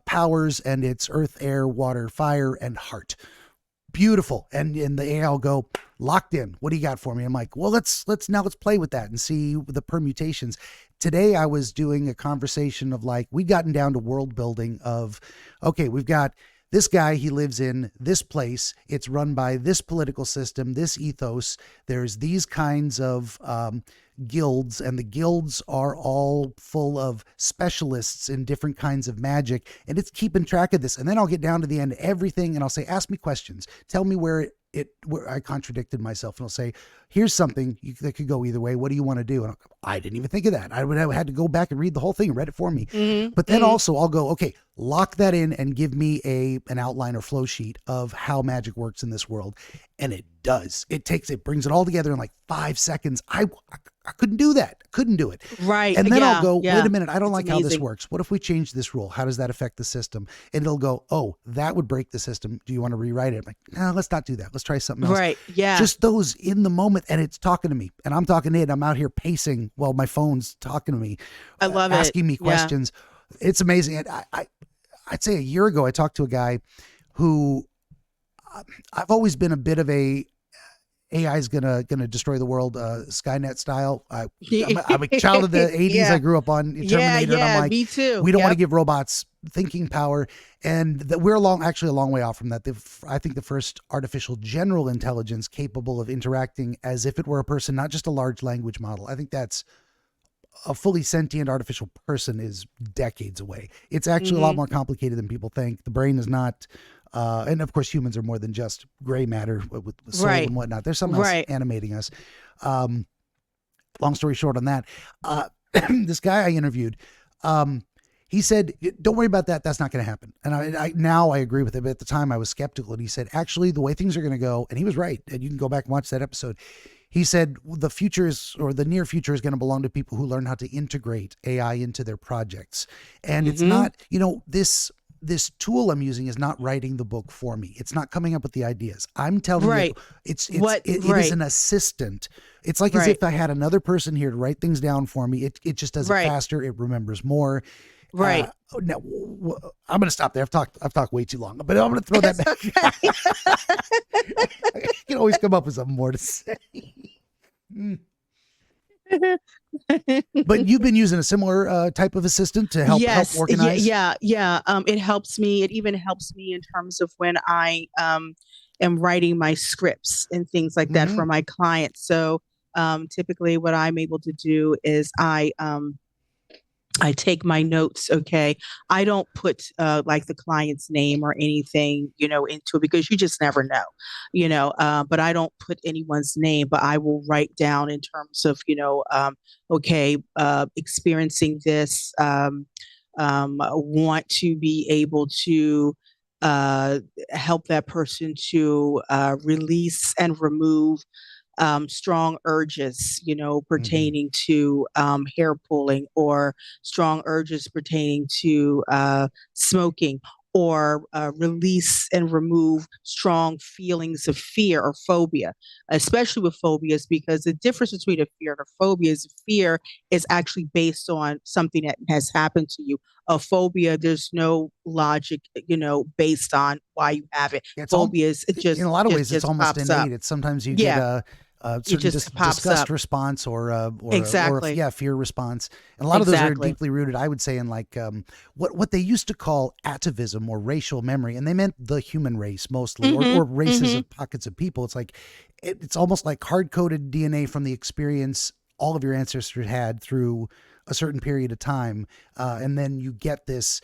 powers, and it's earth, air, water, fire, and heart. Beautiful. And the AI will go, locked in. What do you got for me? I'm like, well, let's play with that and see the permutations. Today I was doing a conversation of like, we'd gotten down to world building of, okay, we've got this guy, he lives in this place. It's run by this political system, this ethos. There's these kinds of guilds, and the guilds are all full of specialists in different kinds of magic. And it's keeping track of this. And then I'll get down to the end of everything and I'll say, ask me questions. Tell me where I contradicted myself, and I'll say, here's something that could go either way. What do you want to do? And I didn't even think of that. I would have had to go back and read the whole thing and read it for me. Mm-hmm. But then also I'll go, okay, lock that in and give me an outline or flow sheet of how magic works in this world. And it does. It brings it all together in like 5 seconds. I couldn't do that. Couldn't do it. Right. And then Yeah, I'll go, yeah. wait a minute. I don't It's like how this amazing. works. What if we change this rule? How does that affect the system? And it'll go, oh, that would break the system. Do you want to rewrite it? I'm like, no, let's not do that. Let's try something else. Right. Yeah. Just those in the moment, and it's talking to me, and I'm talking to it. I'm out here pacing while my phone's talking to me. I love it. Asking me Yeah. questions. It's amazing. And I'd say a year ago, I talked to a guy who I've always been a bit of a AI is gonna destroy the world, Skynet style. I'm a child of the 80s. Yeah. I grew up on Terminator, Yeah. and Yeah. I'm like, Me too. we don't want to Yep. give robots thinking power, and that we're actually a long way off from that. I think the first artificial general intelligence capable of interacting as if it were a person, not just a large language model. I think that's a fully sentient artificial person is decades away. It's actually a lot more complicated than people think. The brain is not, and of course humans are more than just gray matter with soul Right. and whatnot. There's something else Right. animating us. Long story short on that, this guy I interviewed, he said, don't worry about that. That's not going to happen. And I now I agree with him. But at the time I was skeptical, and he said, actually the way things are going to go, and he was right. And you can go back and watch that episode. He said the future is, or the near future is going to belong to people who learn how to integrate AI into their projects. And it's not, this tool I'm using is not writing the book for me. It's not coming up with the ideas. I'm telling Right. you, it What- is right. an assistant. It's like as Right. if I had another person here to write things down for me. It just does it Right. faster. It remembers more. Right. Now I'm going to stop there. I've talked way too long, but I'm going to throw that back. I can always come up with something more to say. But you've been using a similar type of assistant to help organize. Yeah. It helps me. It even helps me in terms of when I am writing my scripts and things like that for my clients. So typically what I'm able to do is I take my notes. Okay. I don't put like the client's name or anything, into it, because you just never know, but I don't put anyone's name, but I will write down in terms of, okay, experiencing this, want to be able to help that person to release and remove strong urges, pertaining to hair pulling, or strong urges pertaining to smoking, or release and remove strong feelings of fear or phobia, especially with phobias, because the difference between a fear and a phobia is fear is actually based on something that has happened to you. A phobia, there's no logic, based on why you have it. Yeah, Phobias, it just in a lot of ways, just it's almost pops innate. up. It's sometimes you Yeah. get a certain just pops disgust up. response or Exactly. fear response, and a lot of those are Exactly. deeply rooted. I would say in like what they used to call atavism or racial memory, and they meant the human race mostly, or races of pockets of people. It's like it's almost like hard coded DNA from the experience all of your ancestors had through a certain period of time, and then you get this.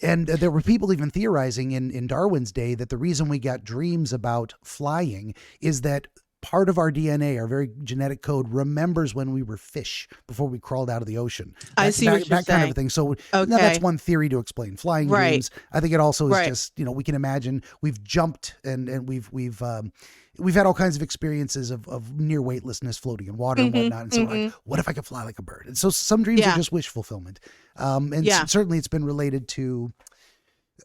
And there were people even theorizing in Darwin's day that the reason we got dreams about flying is that part of our DNA, our very genetic code, remembers when we were fish before we crawled out of the ocean. I see what you're that kind of saying. a thing. So now Okay. that's one theory to explain flying Right. dreams. I think it also is Right. just, we can imagine we've jumped and we've had all kinds of experiences of near weightlessness, floating in water and whatnot. And so we're like, what if I could fly like a bird? And so some dreams are just wish fulfillment. And certainly it's been related to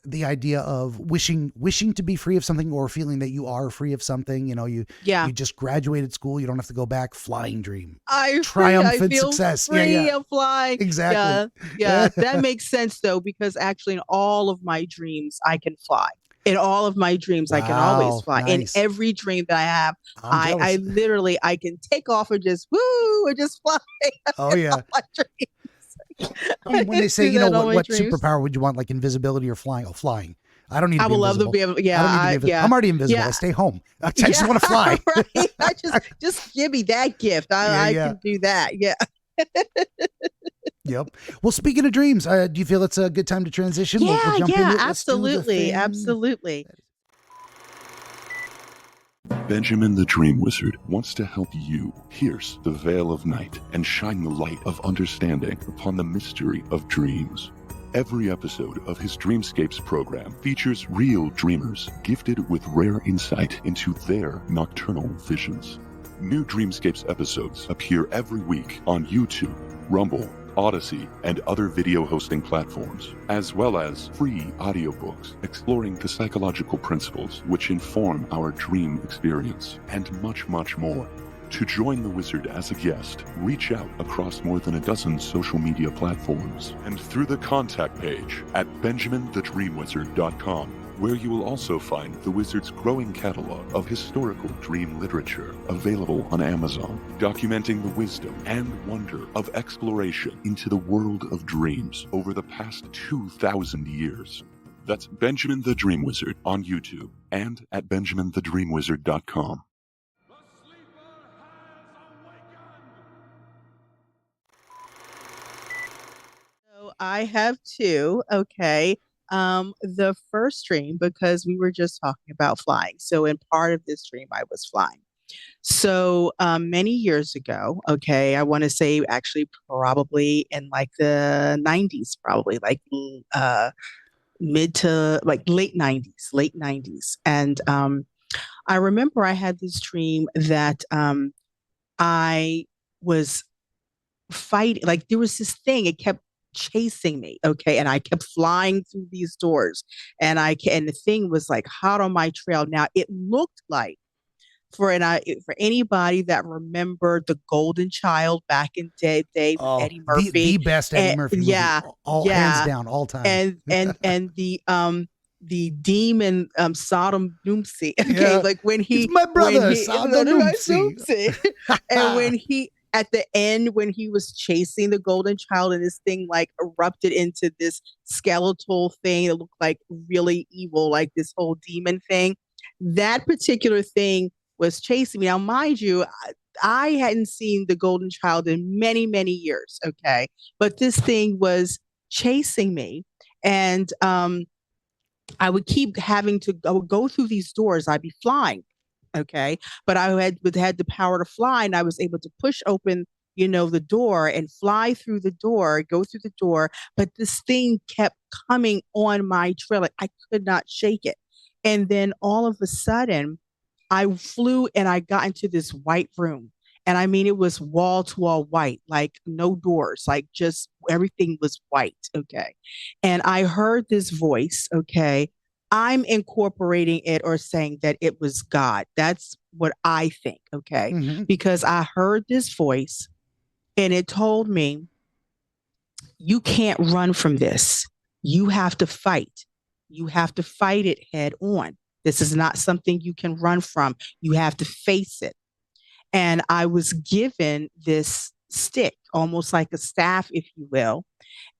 the idea of wishing to be free of something, or feeling that you are free of something. You just graduated school, you don't have to go back. Flying dream, triumphant success. Free of flying. Exactly. Yeah. That makes sense though, because actually in all of my dreams I can fly. In all of my dreams, I can always fly. Nice. In every dream that I have, I literally I can take off and just fly. Oh yeah. My dreams. When they say, what dreams. superpower would you want, like invisibility or flying? Oh, flying. I don't need to I be would love invisible. to be able. I don't need to be invisible. Yeah. I'm already invisible. Yeah. I stay home. I just want to fly. Right. I just give me that gift. I can do that. Yeah. Yep. Well, speaking of dreams, do you feel it's a good time to transition? Yeah, We'll jump into it. absolutely. Absolutely. Benjamin the Dream Wizard wants to help you pierce the veil of night and shine the light of understanding upon the mystery of dreams. Every episode of his Dreamscapes program features real dreamers gifted with rare insight into their nocturnal visions. New Dreamscapes episodes appear every week on YouTube, Rumble, Odyssey, and other video hosting platforms, as well as free audiobooks exploring the psychological principles which inform our dream experience, and much, much more. To join the wizard as a guest, reach out across more than a dozen social media platforms and through the contact page at benjaminthedreamwizard.com, where you will also find the wizard's growing catalog of historical dream literature available on Amazon, documenting the wisdom and wonder of exploration into the world of dreams over the past 2,000 years. That's Benjamin the Dream Wizard on YouTube and at benjaminthedreamwizard.com. So I have two. Okay. The first dream, because we were just talking about flying. So in part of this dream, I was flying. So many years ago, okay, I want to say actually probably in like the 90s, probably like mid to like late 90s. And I remember I had this dream that I was fighting, like there was this thing, it kept chasing me, okay, and I kept flying through these doors, and the thing was like hot on my trail. Now it looked like for anybody that remembered the Golden Child back in day with Eddie Murphy, the best Eddie Murphy movie, hands down, all time, and the demon Sodom Numpsie, okay, like when it's my brother Sodom Numpsie, and when he at the end, when he was chasing the Golden Child and this thing like erupted into this skeletal thing that looked like really evil, like this whole demon thing, that particular thing was chasing me. Now, mind you, I hadn't seen the Golden Child in many, many years, okay? But this thing was chasing me. And I would go through these doors. I'd be flying. Okay. But I had the power to fly, and I was able to push open, the door and fly through the door, go through the door. But this thing kept coming on my trail. Like I could not shake it. And then all of a sudden I flew and I got into this white room. And I mean, it was wall to wall white, like no doors, like just everything was white. Okay. And I heard this voice. Okay. I'm incorporating it or saying that it was God. That's what I think. Okay. Mm-hmm. Because I heard this voice and it told me, you can't run from this. You have to fight. You have to fight it head on. This is not something you can run from. You have to face it. And I was given this stick, almost like a staff, if you will.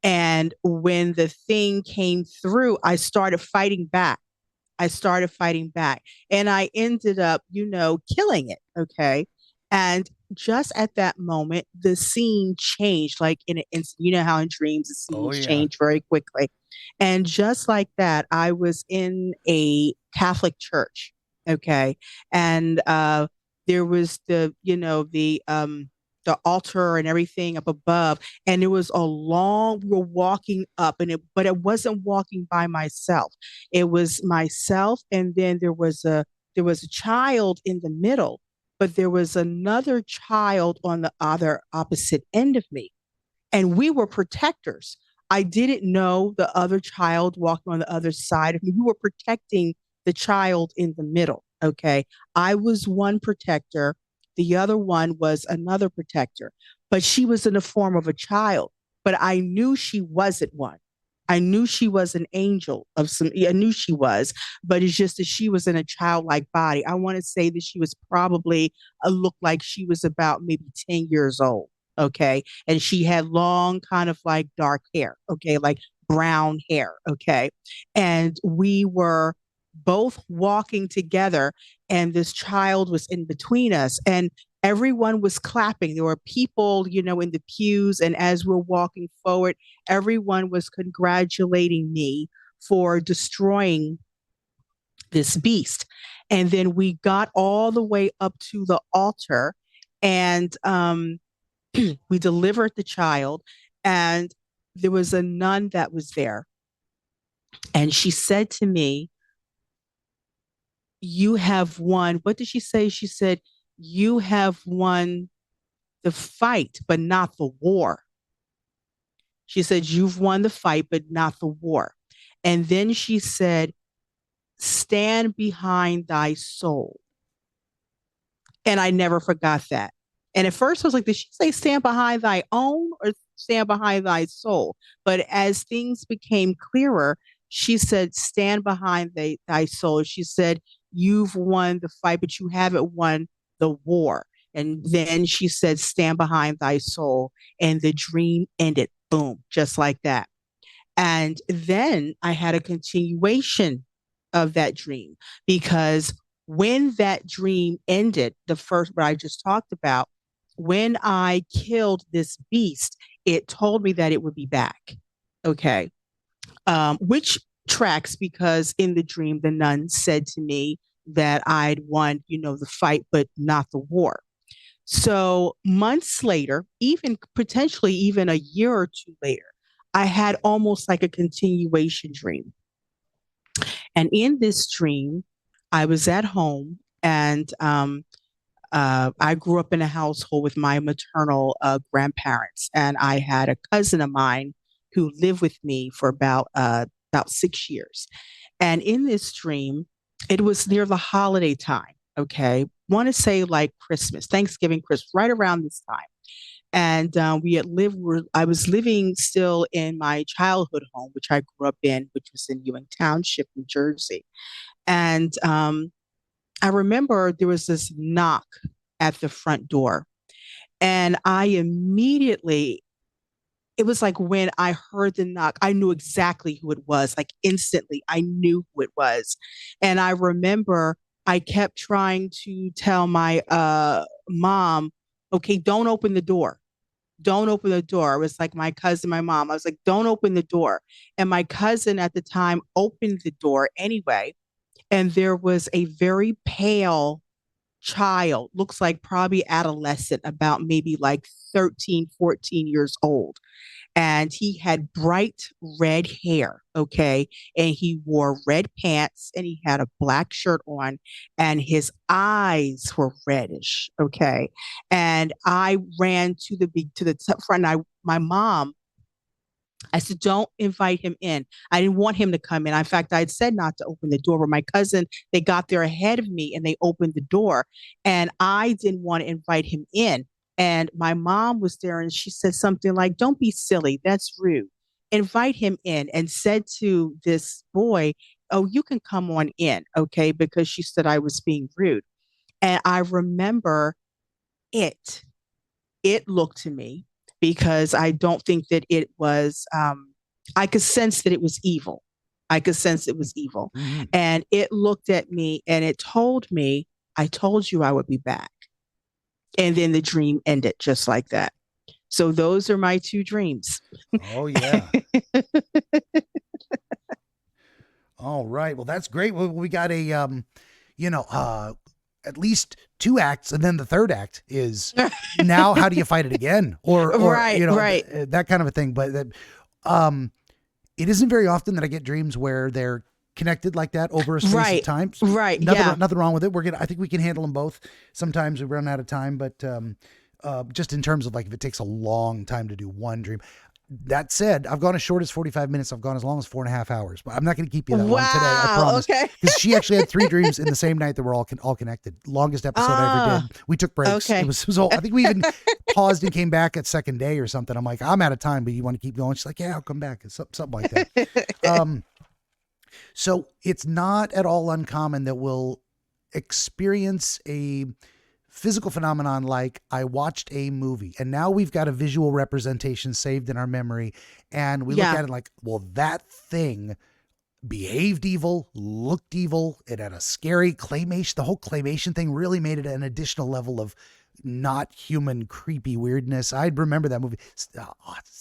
And when the thing came through, I started fighting back. And I ended up, killing it. Okay. And just at that moment, the scene changed like in an instant. You know how in dreams the Oh scenes yeah. change very quickly. And just like that, I was in a Catholic church. Okay. And there was the altar and everything up above. And it was we were walking up but it wasn't walking by myself. It was myself. And then there was a child in the middle, but there was another child on the other opposite end of me. And we were protectors. I didn't know the other child walking on the other side of me. We were protecting the child in the middle. Okay. I was one protector. The other one was another protector, but she was in the form of a child. But I knew she wasn't one. I knew she was an angel of some, I knew she was, but it's just that she was in a childlike body. I want to say that she was probably, looked like she was about maybe 10 years old. Okay. And she had long, kind of like dark hair. Okay. Like brown hair. Okay. And we were both walking together, and this child was in between us. And everyone was clapping. There were people, in the pews. And as we're walking forward, everyone was congratulating me for destroying this beast. And then we got all the way up to the altar, and we delivered the child. And there was a nun that was there. And she said to me, "You have won." What did she say? She said, "You have won the fight, but not the war." She said, "You've won the fight, but not the war." And then she said, "Stand behind thy soul." And I never forgot that. And at first I was like, did she say stand behind thy own or stand behind thy soul? But as things became clearer, she said, stand behind thy soul. She said, you've won the fight, but you haven't won the war. And then she said, stand behind thy soul. And the dream ended. Boom, just like that. And then I had a continuation of that dream, because when that dream ended, the first, what I just talked about, when I killed this beast, it told me that it would be back. Okay. Which tracks, because in the dream, the nun said to me that I'd won, the fight, but not the war. So months later, even potentially even a year or two later, I had almost like a continuation dream. And in this dream, I was at home, and I grew up in a household with my maternal grandparents, and I had a cousin of mine who lived with me for about 6 years. And in this dream, it was near the holiday time. Okay, want to say like Christmas, Thanksgiving, Christmas, right around this time. And I was living still in my childhood home, which I grew up in, which was in Ewing Township, New Jersey. And I remember there was this knock at the front door. And it was like when I heard the knock, I knew exactly who it was. Like instantly, I knew who it was. And I remember I kept trying to tell my mom, okay, don't open the door. Don't open the door. It was like my cousin, my mom. I was like, don't open the door. And my cousin at the time opened the door anyway. And there was a very pale child, looks like probably adolescent, about maybe like 13, 14 years old. And he had bright red hair. Okay. And he wore red pants, and he had a black shirt on, and his eyes were reddish. Okay. And I ran to the front. My mom, I said, don't invite him in. I didn't want him to come in. In fact, I'd said not to open the door, but my cousin, they got there ahead of me and they opened the door, and I didn't want to invite him in. And my mom was there, and she said something like, don't be silly. That's rude. Invite him in, and said to this boy, oh, you can come on in. Okay. Because she said I was being rude. And I remember it, it looked to me, because I don't think that it was, I could sense that it was evil. I could sense it was evil. Mm-hmm. And it looked at me and it told me, I told you I would be back. And then the dream ended just like that. So those are my two dreams. Oh yeah. All right. Well, that's great. We got a at least 2 acts, and then the third act is now how do you fight it again, or Right, right. that kind of a thing. But it isn't very often that I get dreams where they're connected like that over a space of time. Right. Nothing wrong with it. I think we can handle them both. Sometimes we run out of time, but just in terms of like if it takes a long time to do one dream. That said, I've gone as short as 45 minutes. I've gone as long as 4.5 hours, but I'm not going to keep you that long today. I promise. Okay. Because she actually had 3 dreams in the same night that were all connected. Longest episode I ever did. We took breaks. Okay. It was all, I think we even paused and came back at second day or something. I'm like, I'm out of time, but you want to keep going? She's like, yeah, I'll come back. It's something like that. So it's not at all uncommon that we'll experience a physical phenomenon like I watched a movie and now we've got a visual representation saved in our memory, and we look at it like, well, that thing behaved evil, looked evil, it had a scary claymation. The whole claymation thing really made it an additional level of not human creepy weirdness. I remember that movie.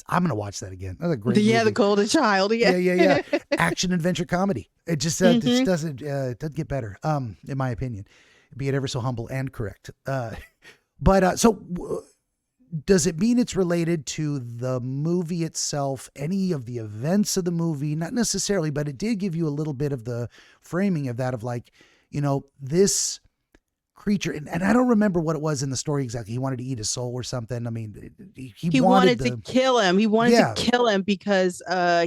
I'm gonna watch that again. That's a great movie. The Golden Child. Yeah. Action adventure comedy. It just it just doesn't get better, in my opinion, be it ever so humble and correct. So does it mean it's related to the movie itself, any of the events of the movie? Not necessarily, but it did give you a little bit of the framing of that, of like, this creature, and I don't remember what it was in the story exactly. He wanted to eat his soul or something. I mean, he wanted to kill him. He wanted to kill him because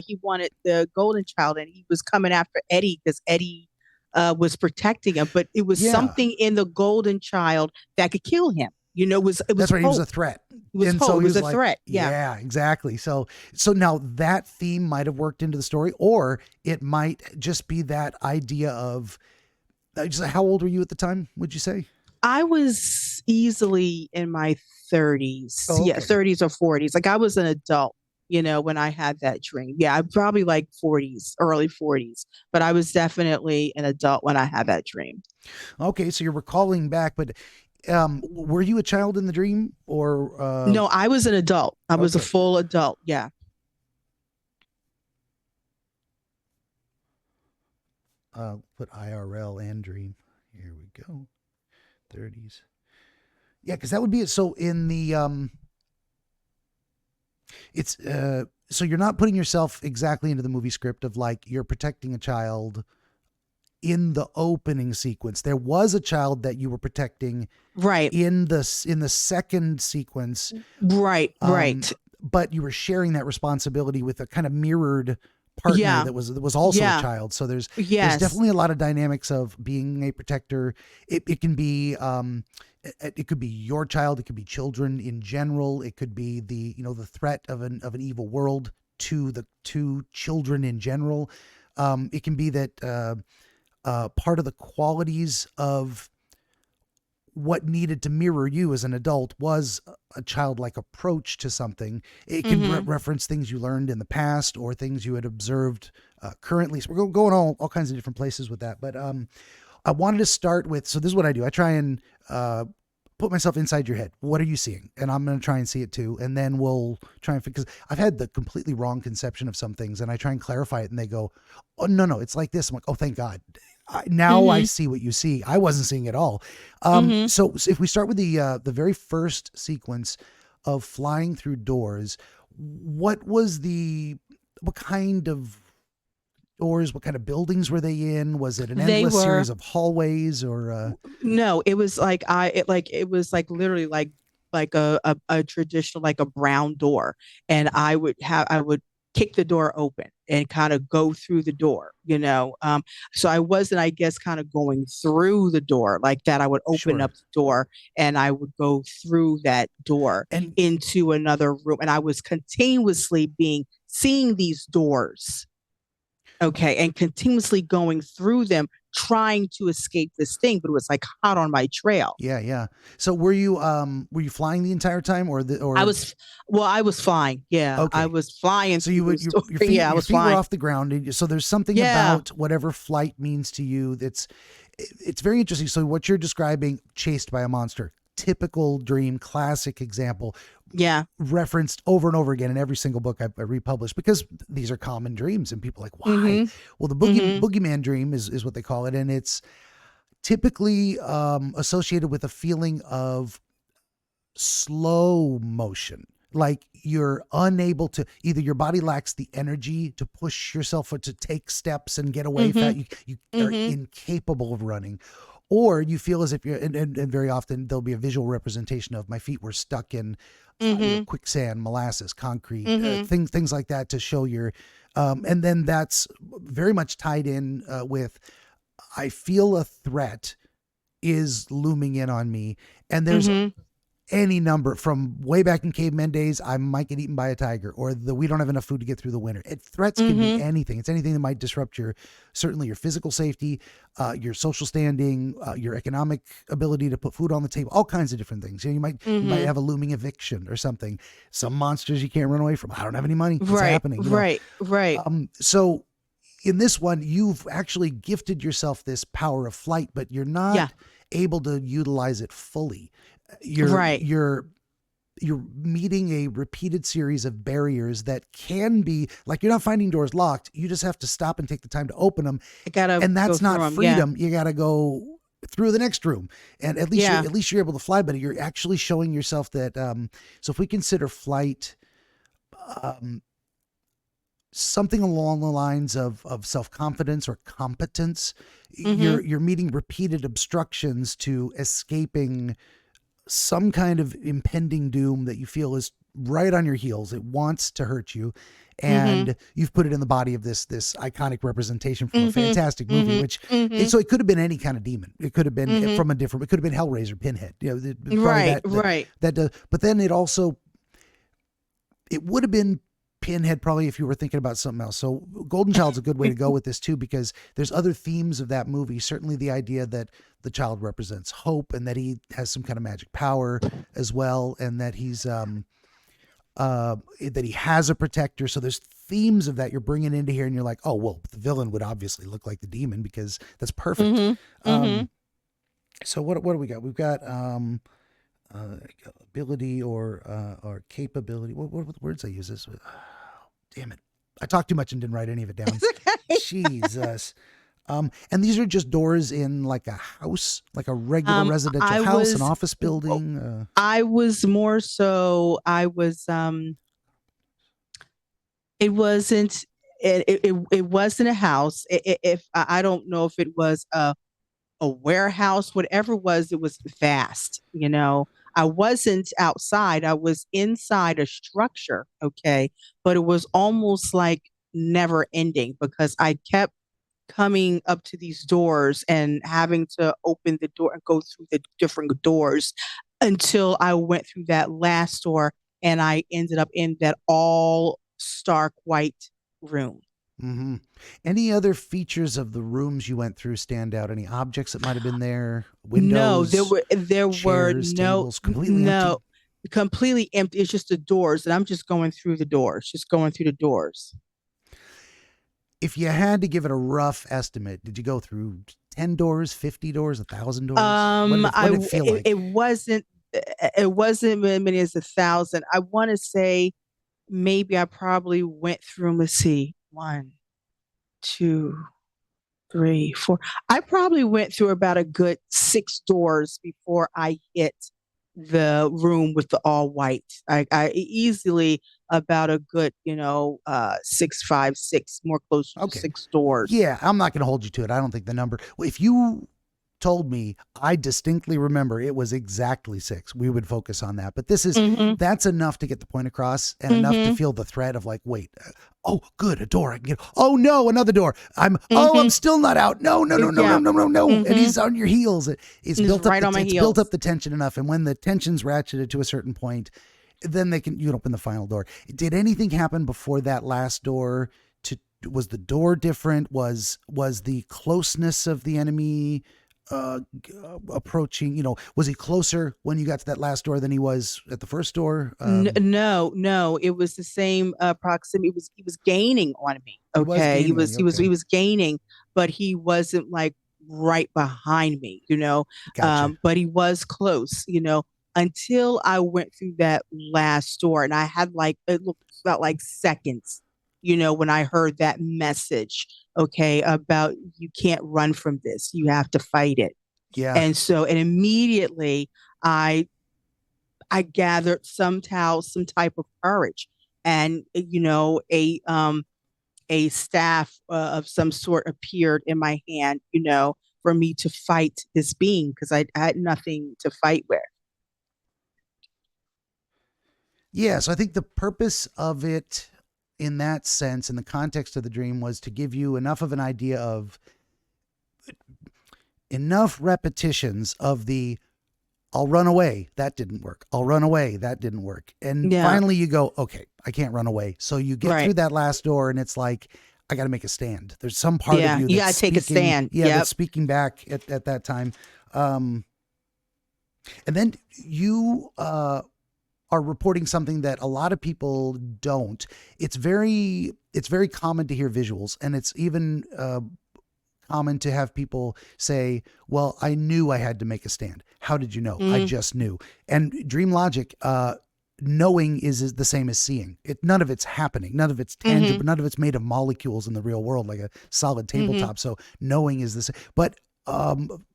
he wanted the Golden Child, and he was coming after Eddie because Eddie was protecting him. But it was something in the Golden Child that could kill him. It was that's right. He was a threat. It was and hope. So it was a like, threat. Yeah, exactly. So now that theme might have worked into the story, or it might just be that idea of. How old were you at the time, would you say? I was easily in my 30s. Oh, okay. Yeah, 30s or 40s. Like I was an adult, when I had that dream. Yeah, I'm probably like 40s, early 40s. But I was definitely an adult when I had that dream. Okay, so you're recalling back, but were you a child in the dream or? No, I was an adult. I was a full adult. Yeah. Put IRL and dream. Here we go. 30s. Yeah, because that would be it. So in the it's so you're not putting yourself exactly into the movie script of like you're protecting a child in the opening sequence. There was a child that you were protecting in the second sequence. Right. But you were sharing that responsibility with a kind of mirrored partner that was also a child. So there's definitely a lot of dynamics of being a protector. It can be it could be your child, it could be children in general, it could be the threat of an evil world to the two children in general. It can be that part of the qualities of what needed to mirror you as an adult was a childlike approach to something. It can reference things you learned in the past or things you had observed currently. So we're going all kinds of different places with that. But I wanted to start with, so this is what I do. I try and put myself inside your head. What are you seeing? And I'm going to try and see it too. And then we'll try and, because I've had the completely wrong conception of some things and I try and clarify it and they go, oh, no, it's like this. I'm like, oh, thank God. Now I see what you see. I wasn't seeing it all. So if we start with the very first sequence of flying through doors, what kind of doors, what kind of buildings were they in? Was it an endless series of hallways or? No, it was like it was like literally like a traditional, like a brown door. And I would kick the door open and kind of go through the door, so I wasn't, I guess, kind of going through the door like that. I would open up the door and I would go through that door and into another room. And I was continuously seeing these doors. Okay. And continuously going through them, trying to escape this thing, but it was like hot on my trail. Yeah. So were you flying the entire time or I was flying. Yeah. Okay. I was flying. So your feet were off the ground. So there's something about whatever flight means to you. It's very interesting. So what you're describing, chased by a monster, typical dream, classic example, Yeah. referenced over and over again in every single book I republished, because these are common dreams and people are like, why? Mhm. Well, the Mhm. boogeyman dream is what they call it. And it's typically associated with a feeling of slow motion. Like you're unable to, either your body lacks the energy to push yourself or to take steps and get away fast. You are incapable of running, or you feel as if you're, and very often there'll be a visual representation of my feet were stuck in quicksand, molasses, concrete, things like that to show your, and then that's very much tied in with, I feel a threat is looming in on me. And there's any number from way back in caveman days, I might get eaten by a tiger, or we don't have enough food to get through the winter. Threats can be anything. It's anything that might disrupt certainly your physical safety, your social standing, your economic ability to put food on the table, all kinds of different things. You might have a looming eviction or something. Some monsters you can't run away from. I don't have any money. What's happening? Right. So in this one, you've actually gifted yourself this power of flight, but you're not able to utilize it fully. You're meeting a repeated series of barriers that can be like, you're not finding doors locked. You just have to stop and take the time to open them. And that's not freedom. You got to go through the next room. And at least you're able to fly, but you're actually showing yourself that. So if we consider flight, something along the lines of self-confidence or competence, you're meeting repeated obstructions to escaping some kind of impending doom that you feel is right on your heels. It wants to hurt you. And you've put it in the body of this iconic representation from a fantastic movie, which so it could have been any kind of demon. It could have been from it could have been Hellraiser, Pinhead, that does. But then it would have been Pinhead probably if you were thinking about something else. So Golden Child's a good way to go with this too, because there's other themes of that movie. Certainly the idea that the child represents hope and that he has some kind of magic power as well. And that he's, that he has a protector. So there's themes of that you're bringing into here and you're like, oh, well, the villain would obviously look like the demon because that's perfect. So what do we got? We've got, ability or capability. What words I use this? Damn it! I talked too much and didn't write any of it down. Jesus. And these are just doors in like a house, like a regular residential house, an office building. I was more so. It wasn't. It wasn't a house. If I don't know if it was a warehouse, whatever it was vast. I wasn't outside. I was inside a structure. Okay. But it was almost like never ending because I kept coming up to these doors and having to open the door and go through the different doors until I went through that last door and I ended up in that all stark white room. Any other features of the rooms you went through stand out? Any objects that might have been there? Windows? No, there chairs, were no, tables, completely empty? completely empty. It's just the doors, and I'm just going through the doors, If you had to give it a rough estimate, did you go through 10 doors, 50 doors, 1,000 doors? What did it feel like? It wasn't as many as 1,000. I want to say maybe I probably went through, let's see, 1, 2, 3, 4. I probably went through about a good 6 doors before I hit the room with the all white. I easily about a good, 6, 5, 6, more close to 6 doors. Yeah, I'm not going to hold you to it. I don't think the number. If you told me, I distinctly remember it was exactly 6, we would focus on that. But this is, that's enough to get the point across and enough to feel the threat of like, wait, oh, good, a door. I can get, oh no, another door. I'm still not out. No. And he's on your heels. It's built up, built up the tension enough. And when the tension's ratcheted to a certain point, then you can open the final door. Did anything happen before that last door? Was the door different? Was the closeness of the enemy approaching, was he closer when you got to that last door than he was at the first door? No, it was the same proximity. He was gaining on me. Okay. He was gaining, but he wasn't like right behind me, Gotcha. But he was close, until I went through that last door, and I had like, felt like seconds, when I heard that message, okay, about you can't run from this, you have to fight it. Yeah. And so, and immediately I gathered some type of courage, and a staff of some sort appeared in my hand, for me to fight this being, because I had nothing to fight with. Yeah. So I think the purpose of it in that sense, in the context of the dream, was to give you enough of an idea of enough repetitions of the I'll run away. That didn't work. I'll run away. That didn't work. And finally you go, okay, I can't run away. So you get through that last door and it's like, I got to make a stand. There's some part of you that's you got to take a stand. Yeah, that's speaking back at that time. And then you are reporting something that a lot of people don't. It's very common to hear visuals, and it's even common to have people say, well, I knew I had to make a stand. How did you know? I just knew. And dream logic, knowing is the same as seeing. None of it's happening. None of it's tangible. None of it's made of molecules in the real world, like a solid tabletop. So knowing is the same. But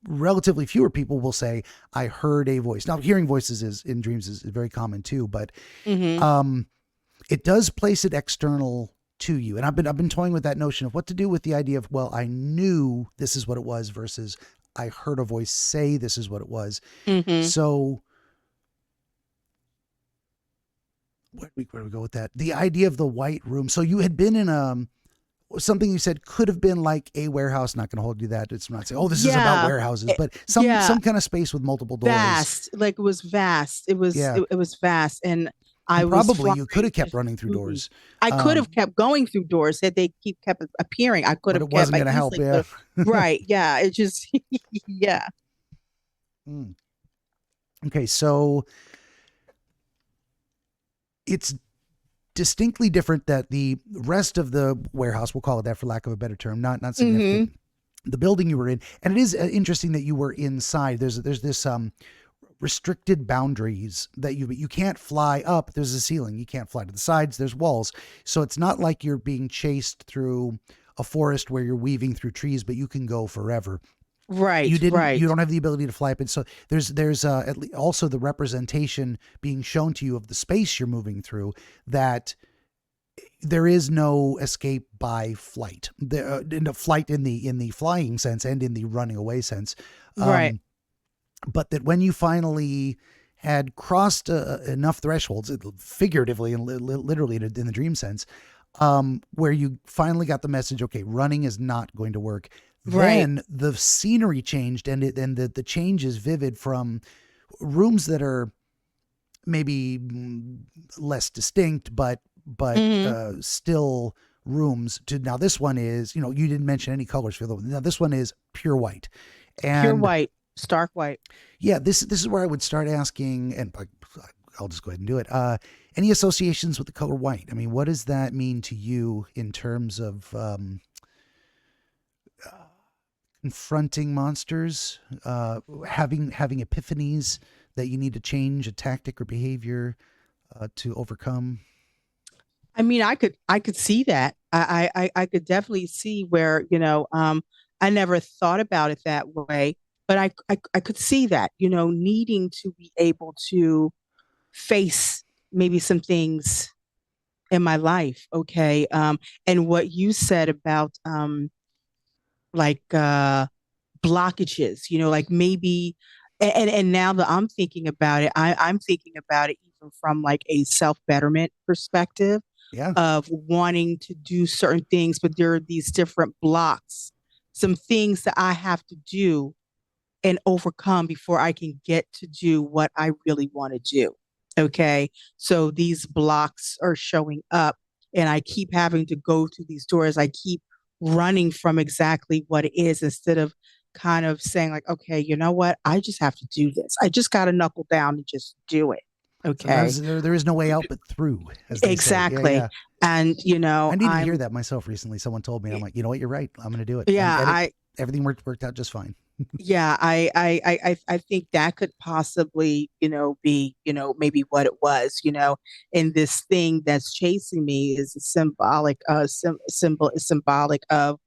relatively fewer people will say, I heard a voice. Now, hearing voices in dreams is very common too, but it does place it external to you. And I've been toying with that notion of what to do with the idea of, well, I knew this is what it was versus I heard a voice say this is what it was. So where do we go with that? The idea of the white room. So you had been in something you said could have been like a warehouse. Not going to hold you that. It's not saying, oh, this is about warehouses, but some kind of space with multiple doors. Vast, like it was vast. It was it was vast, and you could have kept running through doors. I could have kept going through doors had they kept appearing. I could have. It wasn't going to help. Yeah. Right. Yeah. It just. Yeah. Okay. So it's distinctly different that the rest of the warehouse, we'll call it that for lack of a better term, not significant. The building you were in, and it is interesting that you were inside. There's this restricted boundaries that you can't fly up. There's a ceiling. You can't fly to the sides. There's walls. So it's not like you're being chased through a forest where you're weaving through trees, but you can go forever. Right. You don't have the ability to fly up. And so there's also the representation being shown to you of the space you're moving through, that there is no escape by flight. Flight in the flying sense and in the running away sense. Right. But that when you finally had crossed enough thresholds, figuratively and literally in the dream sense, where you finally got the message, okay, running is not going to work. Right. Then the scenery changed, and the change is vivid from rooms that are maybe less distinct, but still rooms to now. This one is, you didn't mention any colors for the one. Now this one is pure white, and pure white. Stark white. Yeah, this is where I would start asking, and I'll just go ahead and do it. Any associations with the color white? I mean, what does that mean to you in terms of confronting monsters, having epiphanies that you need to change a tactic or behavior to overcome? I mean, I could see that. I could definitely see where, I never thought about it that way. But I could see that, needing to be able to face maybe some things in my life. Okay. And what you said about blockages, like maybe, and now that I'm thinking about it, I'm thinking about it even from like a self-betterment perspective of wanting to do certain things, but there are these different blocks, some things that I have to do and overcome before I can get to do what I really want to do. Okay. So these blocks are showing up, and I keep having to go to these doors. I keep running from exactly what it is, instead of kind of saying like, okay, you know what? I just have to do this. I just got to knuckle down and just do it. Okay. So there is no way out but through. Exactly. Yeah. And, I needed to hear that myself recently. Someone told me, I'm like, you know what? You're right. I'm going to do it. Yeah. Everything worked out just fine. Yeah, I think that could possibly, be, maybe what it was, and this thing that's chasing me is a symbolic of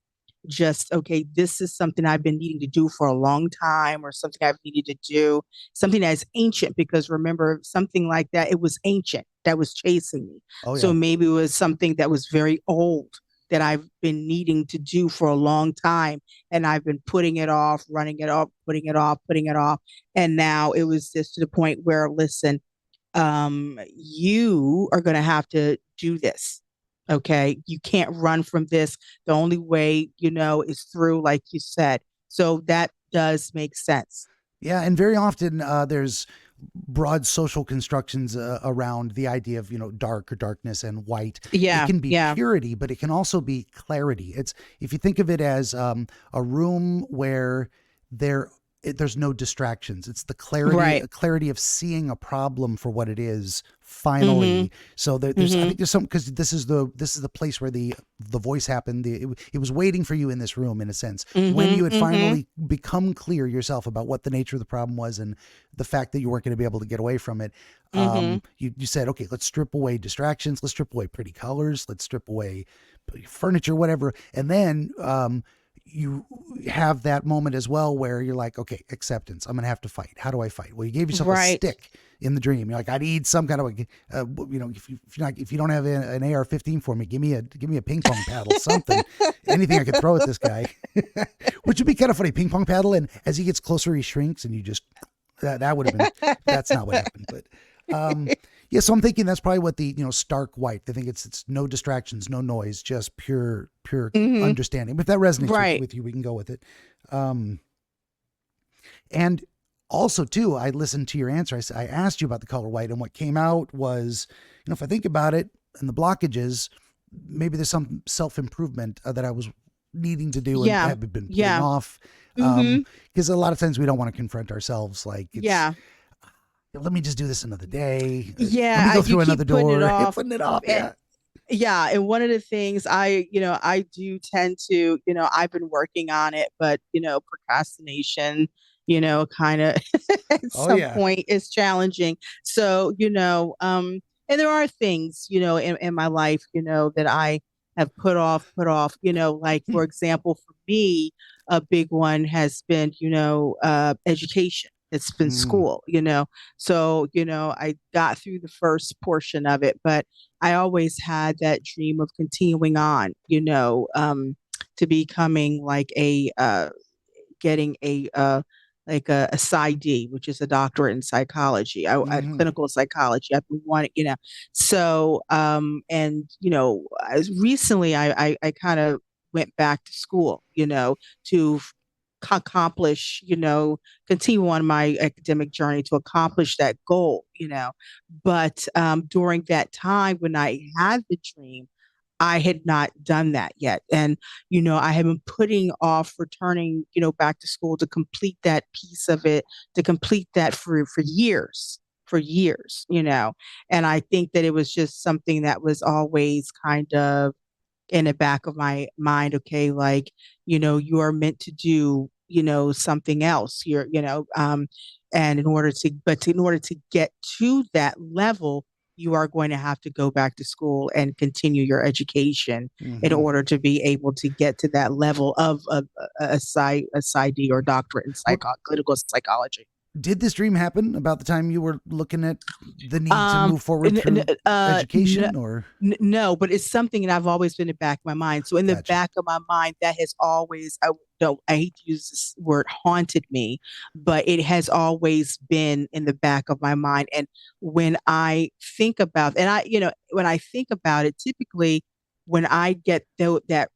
just, okay, this is something I've been needing to do for a long time, or something I've needed to do, something that's ancient, because remember, something like that, it was ancient that was chasing me. Oh So yeah. maybe it was something that was very old that I've been needing to do for a long time. And I've been putting it off, running it off, putting it off, putting it off. And now it was just to the point where, listen, you are going to have to do this. Okay. You can't run from this. The only way, is through, like you said. So that does make sense. Yeah, and very often there's broad social constructions around the idea of dark or darkness and white. It Yeah. can be Yeah. purity, but it can also be clarity. It's if you think of it as a room where there's no distractions. It's the Right. clarity of seeing a problem for what it is Mm-hmm. finally. So there's I Mm-hmm. think there's some, because this is the place where the voice happened. It was waiting for you in this room, in a sense, when you Mm-hmm. had Mm-hmm. finally become clear yourself about what the nature of the problem was, and the fact that you weren't going to be able to get away from it. Mm-hmm. You said, okay, let's strip away distractions, let's strip away pretty colors, let's strip away furniture, whatever, and then you have that moment as well where you're like, okay, acceptance. I'm gonna have to fight. How do I fight? Well, you gave yourself a Right. stick in the dream. You're like, I need some kind of if you don't have an AR-15 for me, give me a ping pong paddle, something, anything I could throw at this guy, which would be kind of funny. Ping pong paddle, and as he gets closer, he shrinks, and you just that would have been. That's not what happened, but um, yeah. So I'm thinking that's probably what the stark white. They think it's no distractions, no noise, just pure Mm-hmm. understanding. But if that resonates with, Right. with you, we can go with it. Um, and also too, I listened to your answer. I asked you about the color white, and what came out was, if I think about it, and the blockages, maybe there's some self improvement that I was needing to do and Yeah. have been putting Yeah. off. Mm-hmm. Because a lot of times we don't want to confront ourselves. Like it's, Yeah. let me just do this another day. Let me Yeah. go You through another keep putting it door. off. Putting it off. And Yeah. yeah, and one of the things I do tend to, I've been working on it, but procrastination, kind of at Oh some yeah. point is challenging. So, and there are things, in my life, that I have put off, like Hmm. for example, for me, a big one has been, education. It's been Mm, school, So, I got through the first portion of it, but I always had that dream of continuing on, to becoming like getting a PsyD, which is a doctorate in psychology, hmm. clinical psychology. I've been wanting, so, and, as recently I kind of went back to school, to accomplish, continue on my academic journey to accomplish that goal, But during that time when I had the dream, I had not done that yet. And, I have been putting off returning, back to school to complete that piece of it, to complete that for years, And I think that it was just something that was always kind of in the back of my mind. Okay, like, you are meant to do, something else. And in order to get to that level, you are going to have to go back to school and continue your education in Hmm. order to be able to get to that level of a PsyD or doctorate in What clinical psychology. did this dream happen about the time you were looking at the need to Um, move forward n- n- through uh, n- education, or no, but it's something that I've always been in the back of my mind. So in the gotcha? back of my mind, that has always, I hate to use this word, haunted me, but it has always been in the back of my mind. And when I think about, and when I think about it, typically when I get that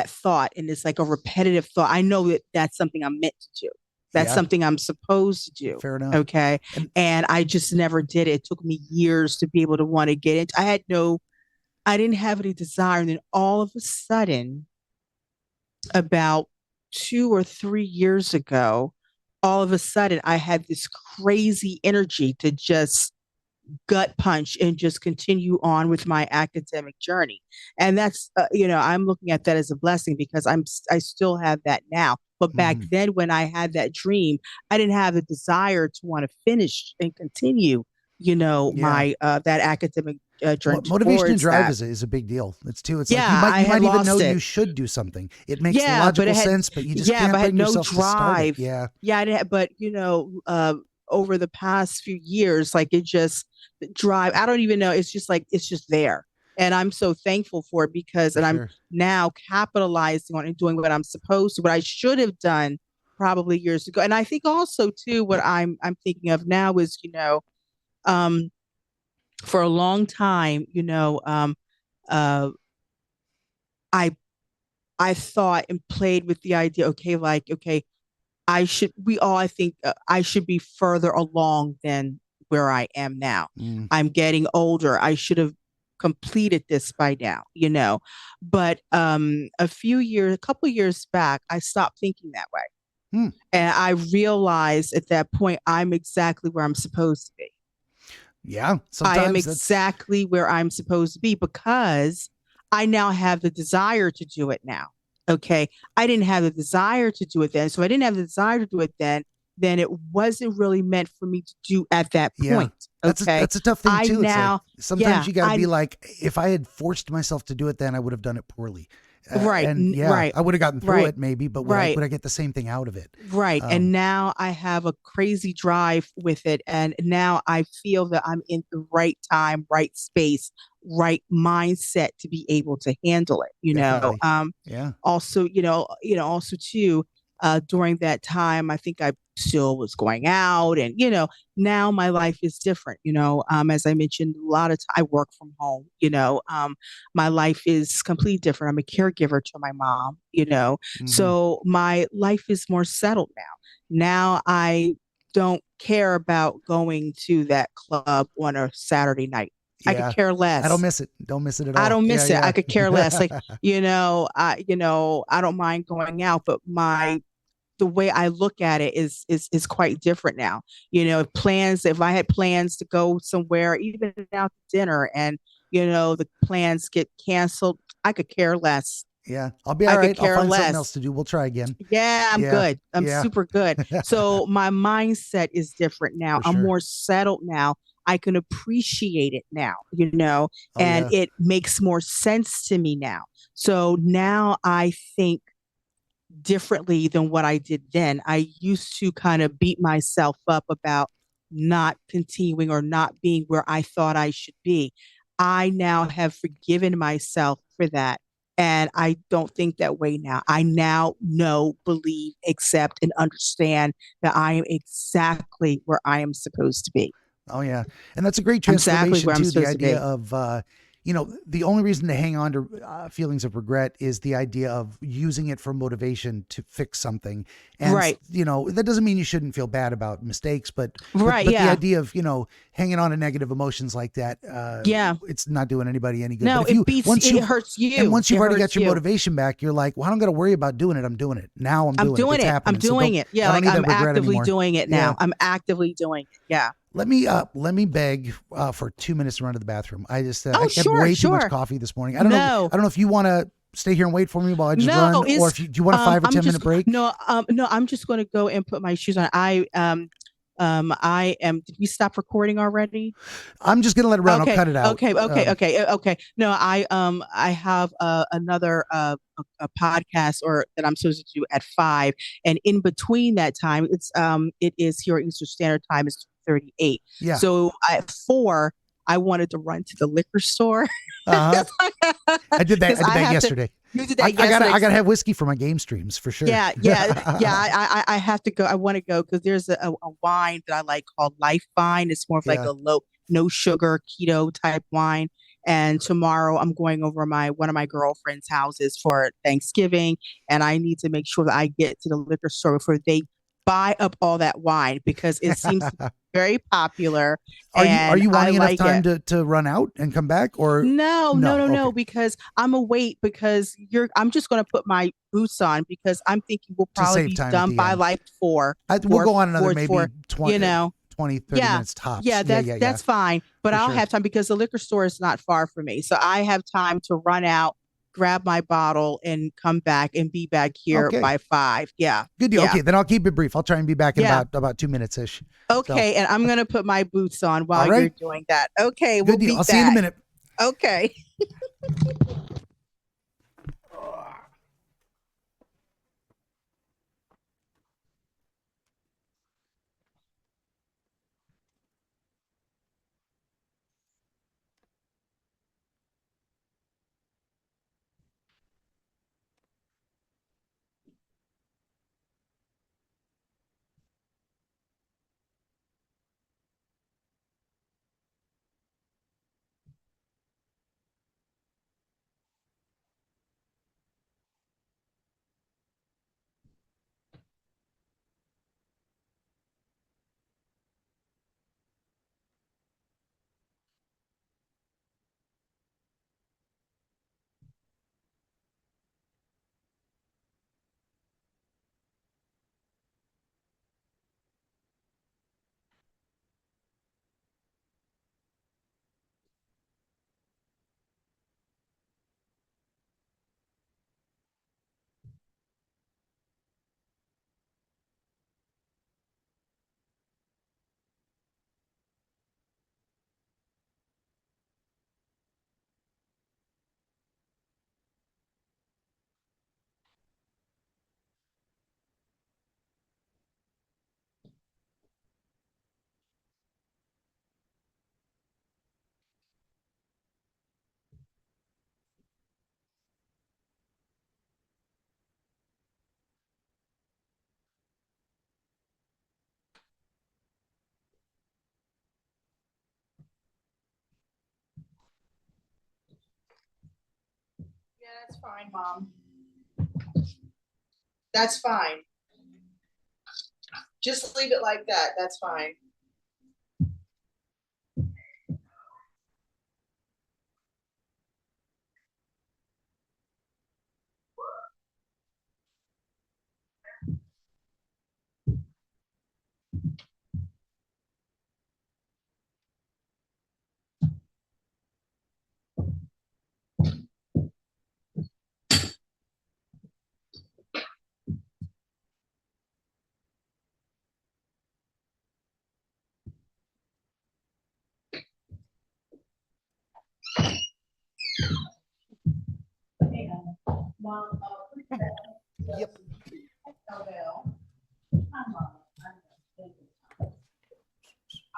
thought, and it's like a repetitive thought, I know that that's something I'm meant to do. That's Yeah, something I'm supposed to do. fair enough. Okay. And And I just never did it. It took me years to be able to want to get into. I didn't have any desire. And then all of a sudden, about 2 or 3 years ago, all of a sudden I had this crazy energy to just gut punch and just continue on with my academic journey. And that's, I'm looking at that as a blessing because I still have that now. But back then, when I had that dream, I didn't have the desire to want to finish and continue, my that academic journey. Motivation and drive that. is a big deal. It's like I you might even know it. you should do something. It makes logical sense, but you just can't bring yourself to start it. Yeah. I didn't. But over the past few years, like it just drive. I don't even know. It's just there. And I'm so thankful for it because I'm now capitalizing on and doing what I'm supposed to, what I should have done probably years ago. And I think also too, what I'm thinking of now is, for a long time, I thought and played with the idea, I think I should be further along than where I am now. I'm getting older. I should have completed this by now, but a couple of years back, I stopped thinking that way. And I realized at that point, I'm exactly where I'm supposed to be. Yeah. I am exactly where I'm supposed to be because I now have the desire to do it now. Okay. I didn't have the desire to do it then. So I didn't have the desire to do it then it wasn't really meant for me to do at that point. That's a tough thing too. Sometimes you got to be like, if I had forced myself to do it then, I would have done it poorly. Right. I would have gotten through it maybe, but would I get the same thing out of it? Right. And now I have a crazy drive with it. And now I feel that I'm in the right time, right space, right mindset to be able to handle it, Also, also too, during that time, I think I still was going out and, now my life is different, as I mentioned, a lot of I work from home, my life is completely different. I'm a caregiver to my mom, so my life is more settled now. Now I don't care about going to that club on a Saturday night. I could care less. I don't miss it. Don't miss it at all. I don't miss it. I could care less. Like, I don't mind going out, but the way I look at it is quite different now. If I had plans to go somewhere, even out to dinner, and the plans get canceled, I could care less. Yeah, I'll be all right. I'll find something else to do. We'll try again. Yeah, I'm good. I'm super good. So my mindset is different now. I'm more settled now. I can appreciate it now, it makes more sense to me now. So now I think differently than what I did then. I used to kind of beat myself up about not continuing or not being where I thought I should be. I now have forgiven myself for that. And I don't think that way now. I now know, believe, accept, and understand that I am exactly where I am supposed to be. Oh, yeah. And that's a great transformation too. The idea of, the only reason to hang on to feelings of regret is the idea of using it for motivation to fix something. And, that doesn't mean you shouldn't feel bad about mistakes, but the idea of, hanging on to negative emotions like that, it's not doing anybody any good. No, but it hurts you. And once you've already got your motivation back, you're like, well, I don't got to worry about doing it. I'm doing it. Now I'm doing it. It's happening. I'm doing it. Yeah, like I'm actively doing it now. I'm actively doing it. Yeah. Let me beg for 2 minutes to run to the bathroom. I just I had way too much coffee this morning. I don't know if you want to stay here and wait for me while I just run, or if do you want a 5 or 10 minute break? No, I'm just going to go and put my shoes on. I am. Did we stop recording already? I'm just going to let it run. I'll cut it out. Okay. No, I have another a podcast that I'm supposed to do at 5, and in between that time, it is here at Eastern Standard Time. It's 38. Yeah. So at 4, I wanted to run to the liquor store. I did that yesterday. You did that yesterday. I gotta have whiskey for my game streams for sure. Yeah. I have to go. I want to go because there's a wine that I like called Life Wine. It's more of like a no sugar keto type wine. And tomorrow I'm going over one of my girlfriend's houses for Thanksgiving, and I need to make sure that I get to the liquor store before they buy up all that wine because it seems very popular. Are you wanting enough time to run out and come back, or no, because I'm because I'm just going to put my boots on because I'm thinking we'll probably be done by like 4. We'll go on another maybe 20, 20, 30 minutes tops. Yeah, that's fine. but For I'll sure. have time because the liquor store is not far from me. So I have time to run out, grab my bottle, and come back and be back here Okay. by 5. Yeah. Good deal. Yeah. Okay, then I'll keep it brief. I'll try and be back in Yeah. about 2 minutes ish. Okay. And I'm going to put my boots on while All right. you're doing that. Okay. Good We'll deal. be I'll see you in a back. minute. Okay. Yeah, that's fine, Mom. That's fine. Just leave it like that. That's fine. Mom, Yep.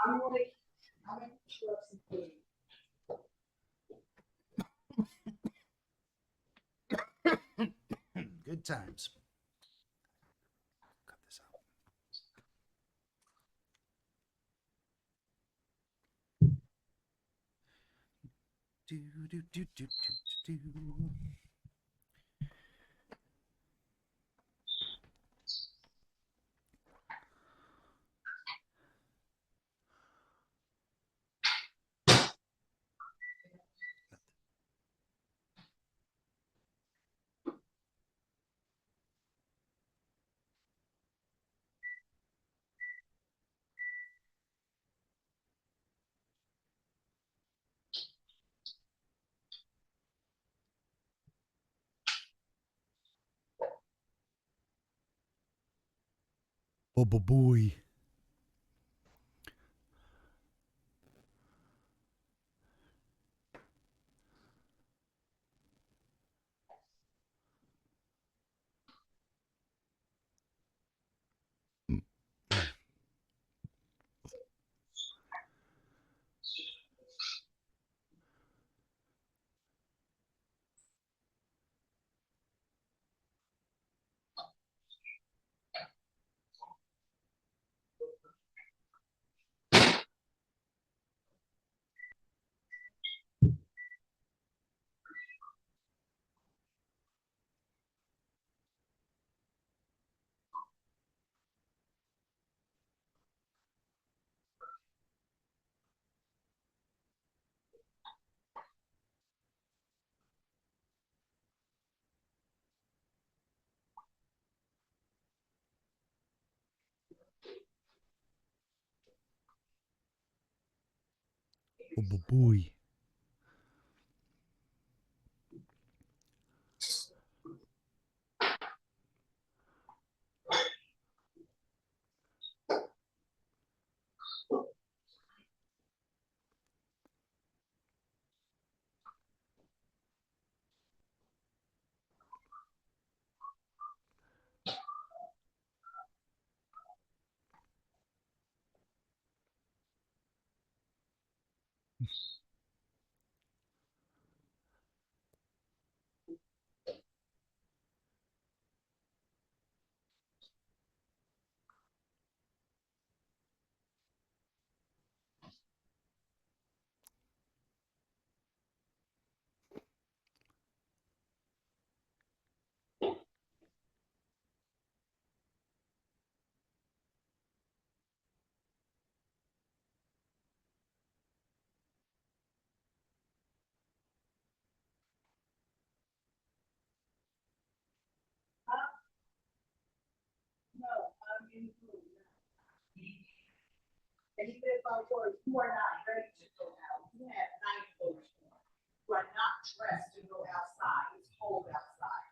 I'm gonna sure some food. Good times. Cut this out. Do, do, do, do, do, do. Oh boy. Oh, boy. And even if I were, you are not ready to go out. You have night clothes on. You are not dressed to go outside. It's cold outside.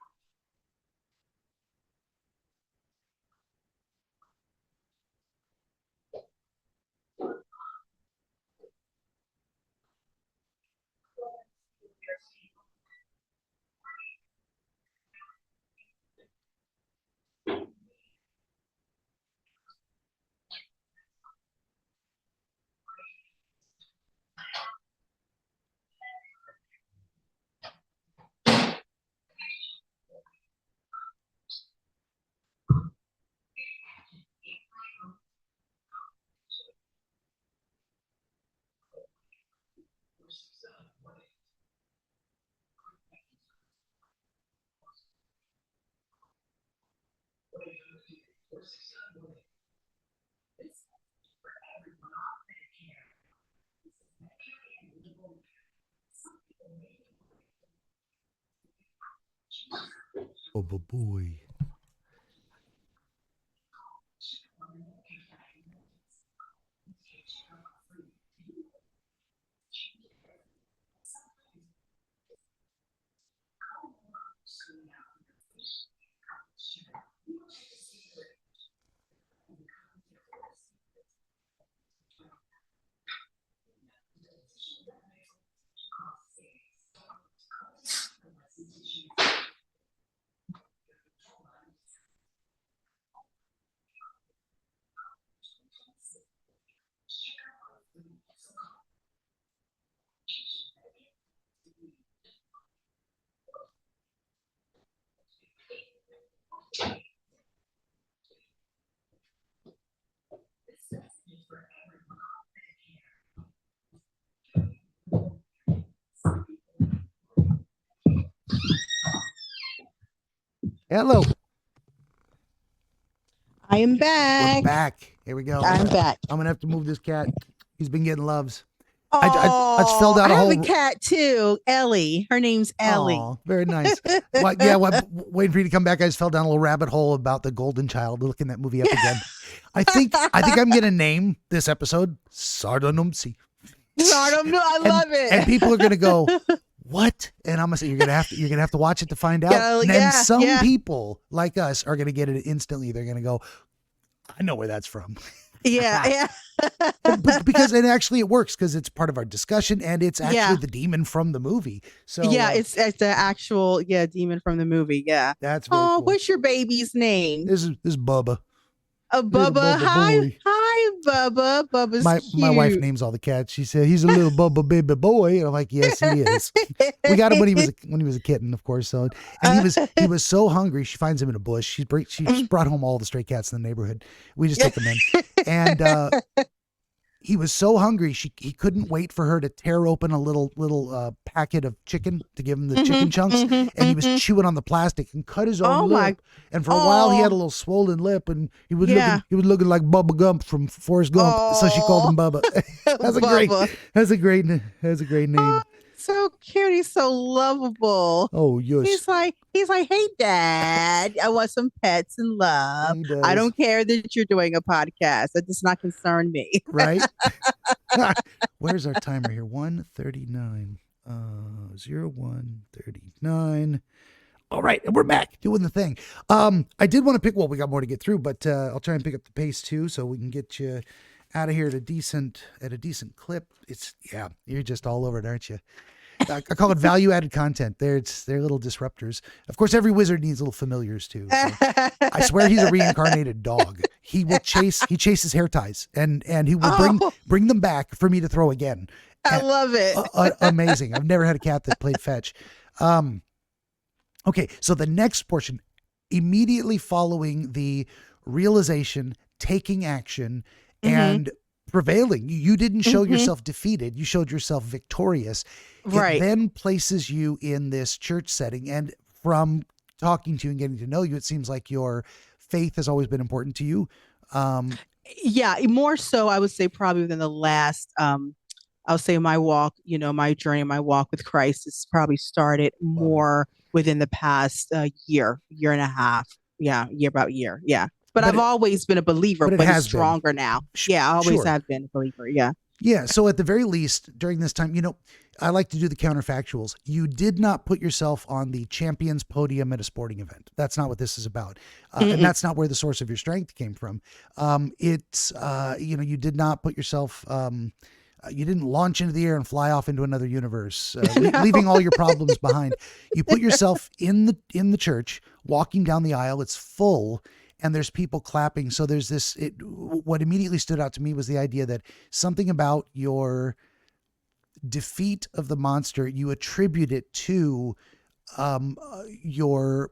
Oh, boy. Hello. I am We're back. back. Here we go. I'm back. I'm going to have to move this cat. He's been getting loves. Oh, I just fell down a I have hole. a cat too, Ellie. Her name's Ellie. Oh, very nice. Waiting for you to come back. I just fell down a little rabbit hole about the golden child. Looking that movie up again. I think I'm gonna name this episode Sardo Numpsie. I love it. And people are gonna go, what? And I'm gonna say you're gonna have to watch it to find out. And then some people like us are gonna get it instantly. They're gonna go, I know where that's from. Yeah. Because it works because it's part of our discussion and it's actually the demon from the movie. So it's the actual demon from the movie. Yeah. That's very cool. What's your baby's name? This is Bubba. Bubba. Hi, Bubba. Bubba's my wife names all the cats. She said he's a little Bubba baby boy, and I'm like, yes, he is. We got him when he was a kitten, of course. So, and he was so hungry. She finds him in a bush. She brought home all the stray cats in the neighborhood. We just take them in, and he was so hungry he couldn't wait for her to tear open a little packet of chicken to give him the chicken chunks, and he was chewing on the plastic and cut his own lip. And for a while he had a little swollen lip, and he was looking like Bubba Gump from Forrest Gump. So she called him Bubba. That's a great name. so cute. He's so lovable. Oh, yes. He's like, hey, Dad, I want some pets and love. He does. I don't care that you're doing a podcast. That does not concern me. Right? Where's our timer here? 1:39. 01:39. All right, and we're back doing the thing. I did want to pick. Well, we got more to get through, but I'll try and pick up the pace too, so we can get you out of here at a decent clip. You're just all over it, aren't you? I call it value-added content. They're little disruptors. Of course, every wizard needs little familiars too. So I swear he's a reincarnated dog. He chases hair ties, and he will bring them back for me to throw again. I love it. Amazing. I've never had a cat that played fetch. Okay, so the next portion, immediately following the realization, taking action, and prevailing. You didn't show yourself defeated. You showed yourself victorious. Right. It then places you in this church setting. And from talking to you and getting to know you, it seems like your faith has always been important to you. Yeah, more so, I would say probably within the last, I'll say my walk, my journey, my walk with Christ has probably started more within the past year and a half. Yeah, about year. Yeah. But I've always been a believer, but it's stronger now. Yeah, I always have been a believer. Yeah. Yeah. So at the very least, during this time, I like to do the counterfactuals. You did not put yourself on the champions podium at a sporting event. That's not what this is about. And that's not where the source of your strength came from. You did not put yourself, you didn't launch into the air and fly off into another universe, leaving all your problems behind. You put yourself in the church, walking down the aisle. It's full. And there's people clapping. So there's this, what immediately stood out to me was the idea that something about your defeat of the monster, you attribute it to your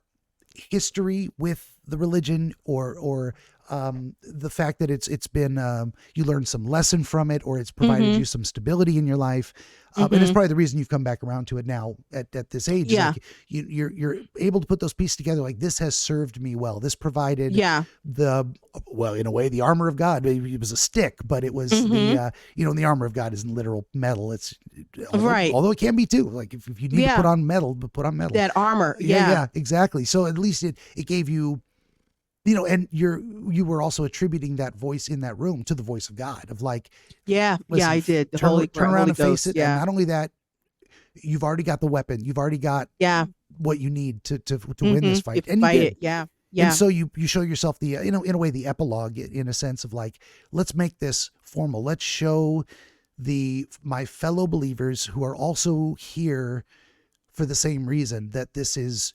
history with the religion or the fact that it's been, you learned some lesson from it, or it's provided you some stability in your life. And it's probably the reason you've come back around to it now at this age. Yeah. Like you're able to put those pieces together. Like, this has served me well. This provided in a way, the armor of God. It was a stick, but it was the armor of God isn't literal metal. It's although it can be too. Like if you need to put on metal, put on metal. That armor. Yeah, exactly. So at least it gave you, and you were also attributing that voice in that room to the voice of God, of like, listen, I did. The turn around and face it. Yeah. And not only that, you've already got the weapon. You've already got what you need to win this fight. And you did. Yeah. And so you show yourself the, in a way, the epilogue, in a sense of like, let's make this formal. Let's show my fellow believers who are also here for the same reason, that this is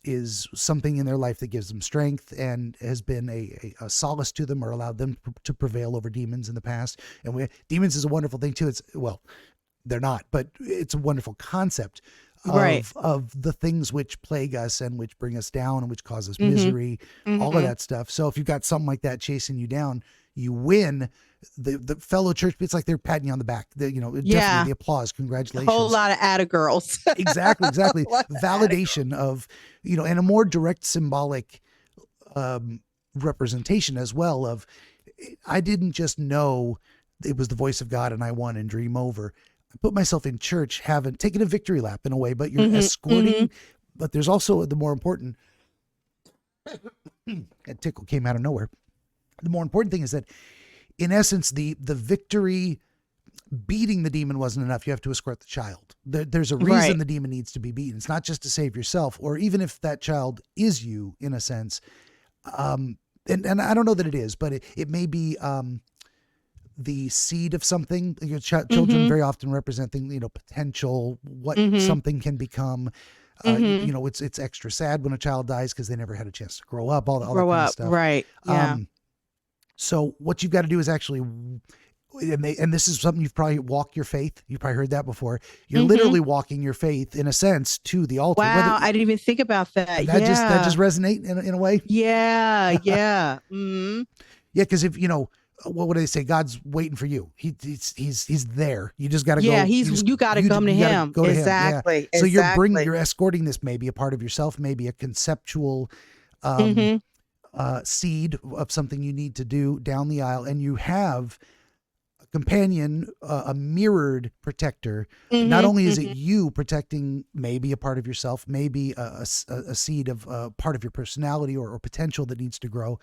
something in their life that gives them strength and has been a solace to them, or allowed them to prevail over demons in the past. And demons is a wonderful thing too. They're not, but it's a wonderful concept of the things which plague us and which bring us down and which cause us misery, all of that stuff. So if you've got something like that chasing you down, you win. The fellow church, it's like they're patting you on the back. Definitely the applause, congratulations. A whole lot of atta girls. Exactly. Validation of, and a more direct symbolic representation as well of, I didn't just know it was the voice of God and I won and dream over. I put myself in church, haven't taken a victory lap in a way, but you're escorting. But there's also the more important, that tickle came out of nowhere. The more important thing is that, in essence, the victory, beating the demon wasn't enough. You have to escort the child. There's a reason the demon needs to be beaten. It's not just to save yourself, or even if that child is you, in a sense. And I don't know that it is, but it may be the seed of something. Children very often representing, potential, what something can become. It's extra sad when a child dies because they never had a chance to grow up. All that kind of stuff. Right. Yeah. So what you've got to do is actually, and this is something you've probably walked your faith. You've probably heard that before. You're literally walking your faith, in a sense, to the altar. Wow, I didn't even think about that. That just resonate in a way. Yeah. Yeah. Yeah. Because if what would they say? God's waiting for you. He's there. You just got to go. Yeah, you got to come to him. Go to exactly. Him. Yeah. So you're escorting this, maybe a part of yourself, maybe a conceptual seed of something you need to do down the aisle, and you have a companion, a mirrored protector. Mhm, Not only is it mhm. you protecting maybe a part of yourself, maybe a seed of part of your personality or potential that needs to grow.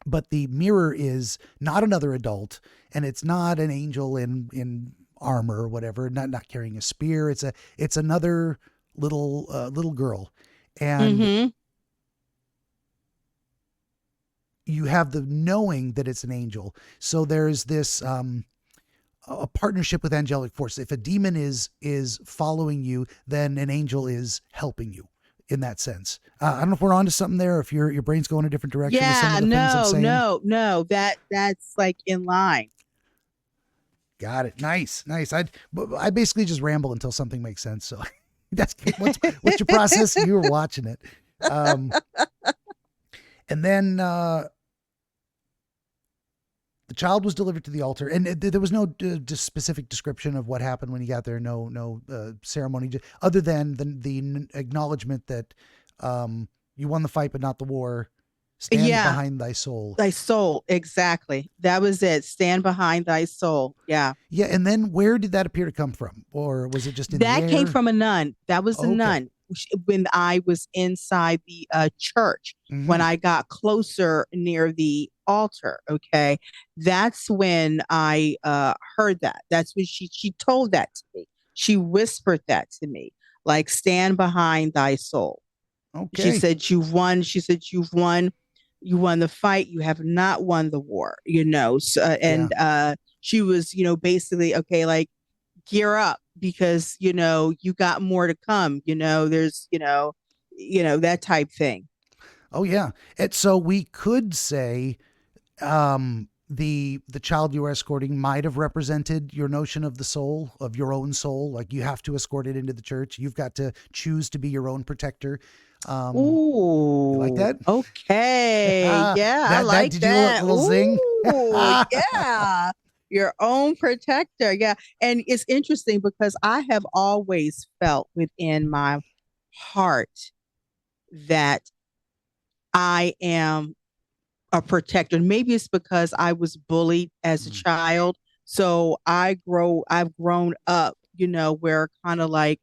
But the mirror is not another adult, and it's not an angel in armor or whatever, not carrying a spear. It's another little girl, and Mhm. you have the knowing that it's an angel. So there's this a partnership with angelic force. If a demon is following you, then an angel is helping you in that sense. I don't know if we're onto something there, or if your brain's going a different direction with some Yeah, of the things I'm saying. no. That's like in line. Got it. Nice. I basically just ramble until something makes sense. So that's what's your process. You were watching it, and then the child was delivered to the altar, and there was no specific description of what happened when he got there. No ceremony, other than the acknowledgement that you won the fight, but not the war. Stand Yeah, behind thy soul. thy soul. Exactly. That was it. Stand behind thy soul. Yeah. Yeah, and then where did that appear to come from, or was it just in the That air? came from a nun. That was a Okay. nun when I was inside the church. Mhm. When I got closer near the altar, okay, that's when I heard that. That's when she told that to me. She whispered that to me, like stand behind thy soul. She Okay. said you've won. She said you've won. You won the fight. You have not won the war. So, and she was, basically okay, like gear up because you got more to come. There's that type thing. Oh yeah. And so we could say the child you were escorting might have represented your notion of the soul, of your own soul. Like you have to escort it into the church. You've got to choose to be your own protector. Ooh, You like that? Okay. Yeah, I like did you that. little zing? Ooh, yeah. Your own protector. Yeah. And it's interesting because I have always felt within my heart that I am a protector. Maybe it's because I was bullied as a child. So I've grown up, where kind of like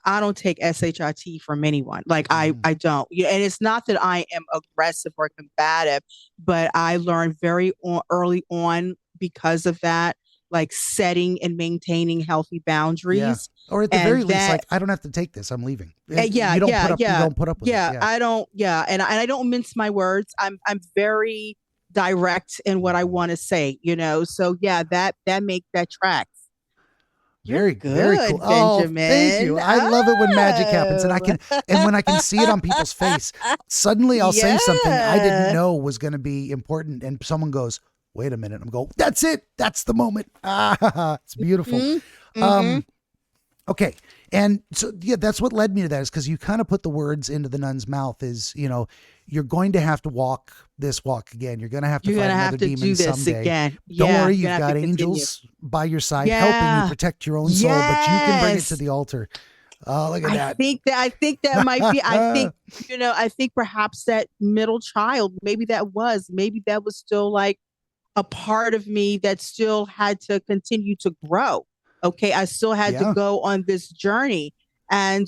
I don't take SHIT from anyone. Like I don't. Yeah, and it's not that I am aggressive or combative, but I learned very early on because of that, like setting and maintaining healthy Yeah. boundaries. Or at the And very least, that- like I don't have to take this. I'm leaving. yeah, You don't yeah, put up. yeah, You don't put up with yeah. it. Yeah. I don't. Yeah, and I don't mince my words. I'm very direct in what I want to say. So yeah, that tracks. Very, You're very good, cool. Oh, thank you. Benjamin. I love it when magic happens, and Oh. when I can see it on people's face. Suddenly, I'll say something I didn't Yeah. know was going to be important, and someone goes, "Wait a minute!" I'm going, "That's it. That's the moment." Ah, it's beautiful. Mhm. Okay, and so yeah, that's what led me to that is because you kind of put the words into the nun's mouth. Is you're going to have to walk this walk again. You're going to have to You're fight gonna another have to demon do this someday. again. Don't Yeah, worry, you're you've gonna have got to continue. angels by your side helping you Yeah. protect your own soul, but you can bring it to Yes. the altar. Oh, look at I that. think that might be. I think perhaps that middle child, maybe that was still like a part of me that still had to continue to grow. Okay, I still had to Yeah. go on this journey. And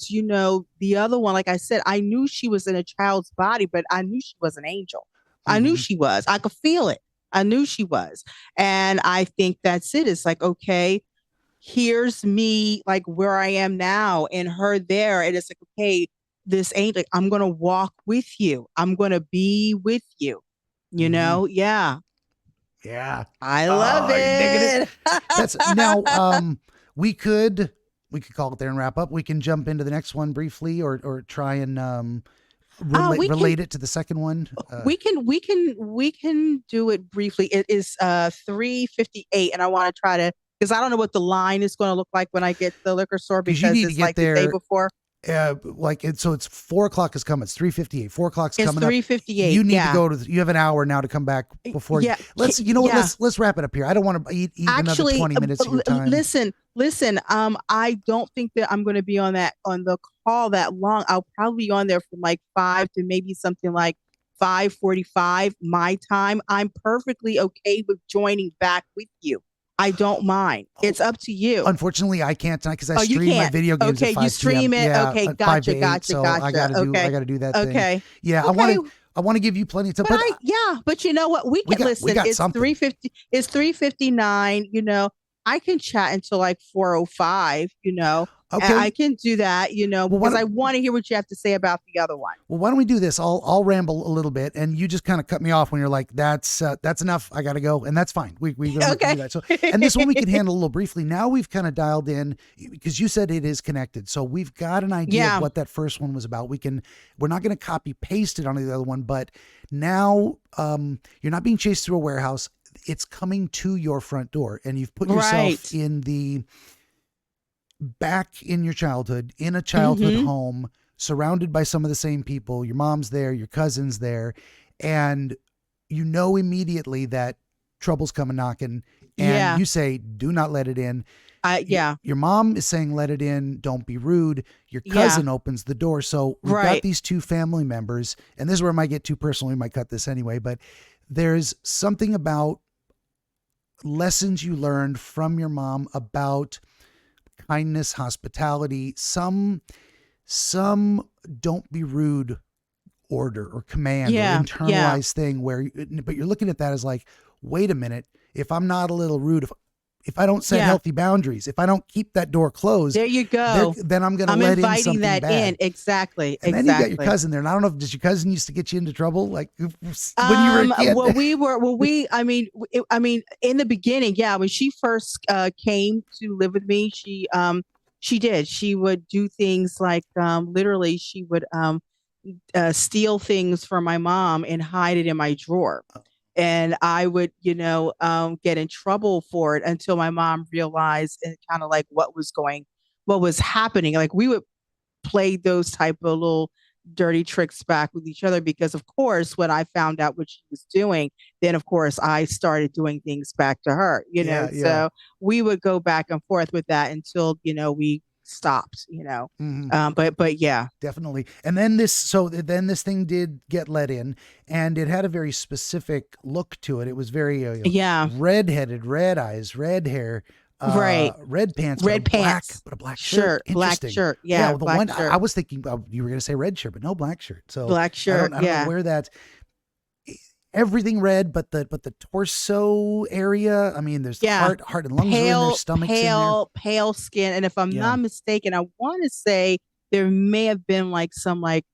the other one, like I said, I knew she was in a child's body, but I knew she was an angel. I knew Mhm. she was. I could feel it. I knew she was. And I think that's it. It's like, okay, here's me like where I am now and her there. And it's like, okay, this angel, I'm gonna walk with you. I'm gonna be with you. Mhm. Yeah. Yeah. I love Oh, you're digging it. it. That's now. We could call it there and wrap up. We can jump into the next one briefly, or try and we can relate it to the second one. we can do it briefly. It is 3:58, and I want to try to because I don't know what the line is going to look like when I get to the liquor store Because you because need to it's get like the day there. before. So it's 4:00 is coming. It's 3:58. 4:00 It's coming up. 3:58. You need Yeah. to go to. You have an hour now to come back before. Yeah. Let's. You know what? Yeah. Let's wrap it up here. I don't want to eat another 20 minutes of your time. Listen. I don't think that I'm going to be on the call that long. I'll probably be on there from like 5 to maybe something like 5:45 my time, I'm perfectly okay with joining back with you. I don't mind. It's up to you. Unfortunately, I can't tonight because I Oh, you stream my can't. video games Okay, at 5 you stream p.m. it. Yeah, Okay, at 5 to 8, gotcha, so I gotta do that thing. Okay. Yeah, Okay. I want to give you plenty of time. But but you know what? We can listen. got It's something. 3:50. It's 3:59. You know, I can chat until like 4:05. You know, Okay. and I can do that. You know, Well, because I want to hear what you have to say about the other one. Well, why don't we do this? I'll ramble a little bit, and you just kind of cut me off when you're like, "That's enough. I gotta go," and that's fine. We don't have to do that. So, and this one we can handle a little briefly. Now we've kind of dialed in because you said it is connected, so we've got an idea of what that first one was about. We're not going to copy paste it on the other one, but now you're not being chased through a warehouse. It's coming to your front door, and you've put yourself back in your childhood, in a childhood home, surrounded by some of the same people. Your mom's there, your cousin's there, and you know immediately that trouble's coming knocking, and you say, "Do not let it in." Your mom is saying, "Let it in. Don't be rude." Your cousin opens the door. So we've got these two family members, and this is where it might get too personal. We might cut this anyway, but there's something about lessons you learned from your mom about kindness, hospitality, some don't be rude order or command or internalized thing but you're looking at that as like, wait a minute, if I'm not a little rude, if I don't set healthy boundaries, if I don't keep that door closed, there you go. Then I'm going to let in something inviting that bad. in. Exactly. And then you got your cousin there. And I don't know, does your cousin used to get you into trouble? Like when you were a kid? I mean, in the beginning, when she first came to live with me, she did. She would do things like literally she would steal things from my mom and hide it in my drawer. And I would, get in trouble for it until my mom realized and kind of like what was happening. Like we would play those type of little dirty tricks back with each other because, of course, when I found out what she was doing, then of course I started doing things back to her. So we would go back and forth with that until we stopped. But yeah, definitely. And then this thing did get let in, and it had a very specific look to it. It was very red-headed, red eyes, red hair, red pants, but a black shirt. Black shirt. I was thinking you were going to say red shirt, but no, black shirt. So black shirt. I don't know where that. Everything red, but the torso area. I mean, there's heart and lungs are in there, stomach's in there. Pale skin, and if I'm not mistaken, I want to say there may have been like some like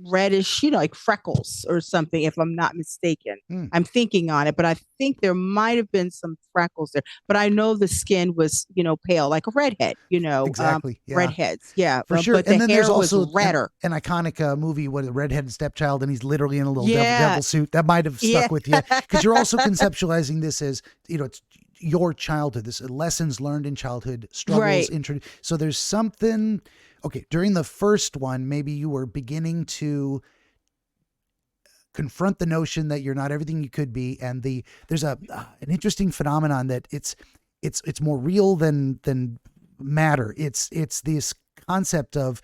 reddish, like freckles or something. If I'm not mistaken, I'm thinking on it, but I think there might have been some freckles there. But I know the skin was, pale, like a redhead. Exactly. Redheads, for sure. But and then there's also redder. An iconic movie with a redheaded stepchild, and he's literally in a little devil suit. That might have stuck with you because you're also conceptualizing this as it's your childhood. This lessons learned in childhood, struggles introduced. So there's something. Okay, during the first one, maybe you were beginning to confront the notion that you're not everything you could be, and there's an interesting phenomenon that it's more real than matter. It's this concept of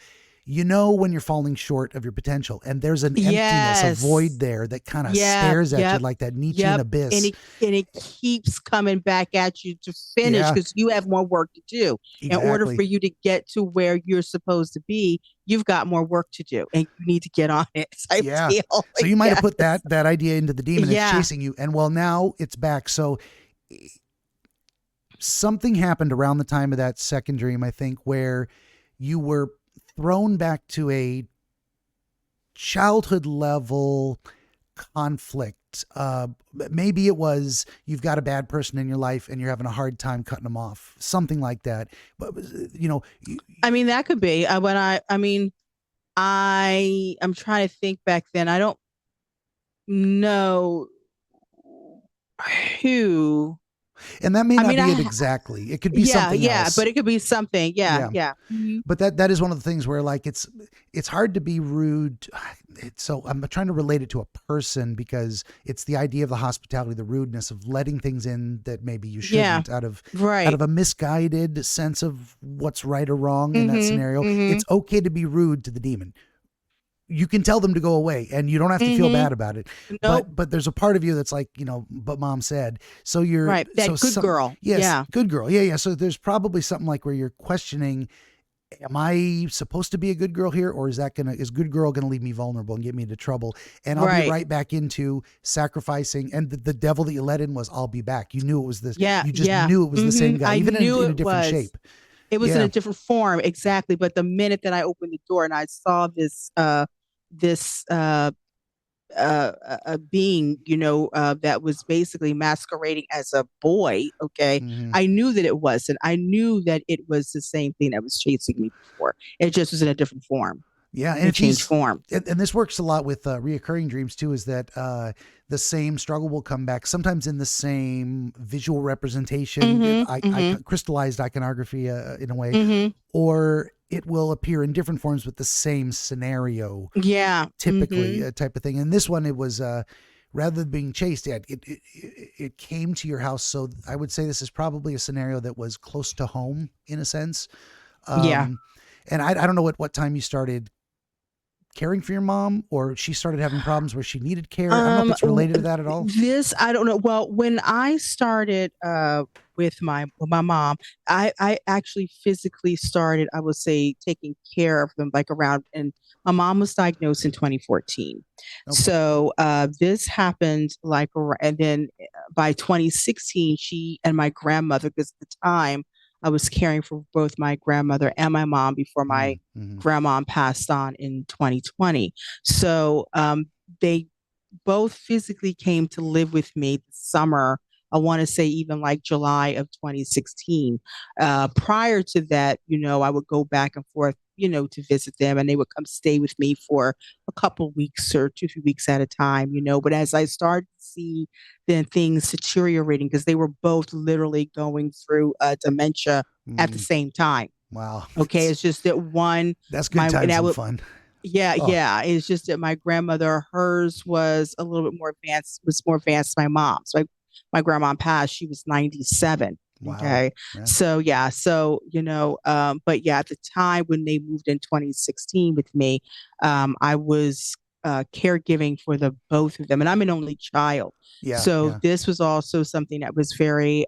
when you're falling short of your potential, and there's an emptiness, a void there that kind of stares at you like that Nietzschean abyss. And it keeps coming back at you to finish because you have more work to do. Exactly. In order for you to get to where you're supposed to be, you've got more work to do, and you need to get on it. So you might have put that idea into the demon that's chasing you, and now it's back. So something happened around the time of that second dream, I think, where you were thrown back to a childhood level conflict. Maybe it was you've got a bad person in your life and you're having a hard time cutting them off, something like that. But I mean, that could be I'm trying to think back then. I don't know who. And that may not be it exactly. It could be something else. But it could be something. Yeah. Mm-hmm. But that is one of the things where like it's hard to be rude. So I'm trying to relate it to a person because it's the idea of the hospitality, the rudeness of letting things in that maybe you shouldn't out of a misguided sense of what's right or wrong in that scenario. It's okay to be rude to the demon. you can tell them to go away and you don't have to feel bad about it. Nope. But there's a part of you that's like, but mom said, so you're Right. That good girl. Yes. Yeah. Good girl. Yeah. Yeah. So there's probably something like where you're questioning, am I supposed to be a good girl here? Or is good girl going to leave me vulnerable and get me into trouble? And I'll be right back into sacrificing. And the devil that you let in was, I'll be back. You knew it was this. Yeah. You just knew it was the same guy, even in a different shape. It was in a different form. Exactly. But the minute that I opened the door and I saw this being, that was basically masquerading as a boy. Okay. I knew that it wasn't. I knew that it was the same thing that was chasing me before. It just was in a different form. Yeah. And it changed form. And this works a lot with reoccurring dreams too, is that the same struggle will come back sometimes in the same visual representation. Crystallized iconography in a way, or it will appear in different forms with the same scenario. Yeah. Typically type of thing. And this one, it was, rather than being chased, it came to your house. So I would say this is probably a scenario that was close to home in a sense. And I don't know what time you started caring for your mom, or she started having problems where she needed care. I don't know if it's related to that at all. I don't know. Well, when I started with my mom, I actually physically started, I would say, taking care of them and my mom was diagnosed in 2014. Okay. So this happened and then by 2016, she and my grandmother, because at the time I was caring for both my grandmother and my mom before my grandma passed on in 2020. So they both physically came to live with me this summer. I want to say even like July of 2016. Prior to that, I would go back and forth, to visit them, and they would come stay with me for a couple weeks or 2-3 weeks at a time, But as I started to see then things deteriorating, because they were both literally going through dementia at the same time. Wow. Okay. It's just that one. That's good times and fun. Yeah. Oh. Yeah. It's just that my grandmother, hers was a little bit more advanced, than my mom's. So my grandma passed, she was 97. Wow. Okay. Yeah. So, yeah. So, but yeah, at the time when they moved in 2016 with me, I was caregiving for the both of them, and I'm an only child. Yeah. So this was also something that was very,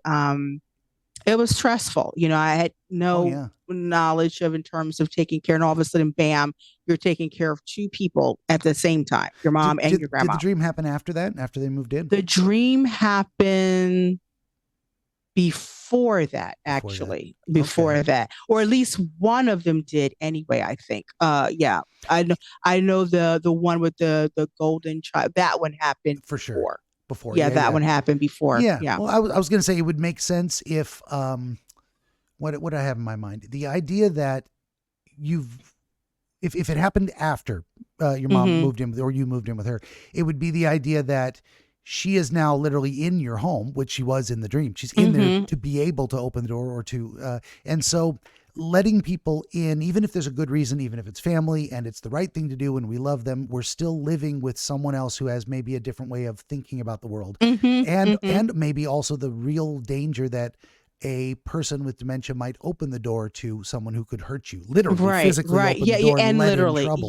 it was stressful. I had no knowledge of in terms of taking care, and all of a sudden, bam, you're taking care of two people at the same time, your mom and your grandma. Did the dream happen after that, after they moved in? The dream happened before that, actually. Before that, or at least one of them did anyway, I think. Yeah, I know the one with the golden child, that one happened for sure. Before. Yeah, that one happened before. Yeah. Well, I was going to say it would make sense if, what I have in my mind, the idea that if it happened after your mom moved in or you moved in with her, it would be the idea that she is now literally in your home, which she was in the dream. She's in there to be able to open the door or to, and so letting people in, even if there's a good reason, even if it's family and it's the right thing to do and we love them, we're still living with someone else who has maybe a different way of thinking about the world. And maybe also the real danger that a person with dementia might open the door to someone who could hurt you, literally, physically open the door and literally, let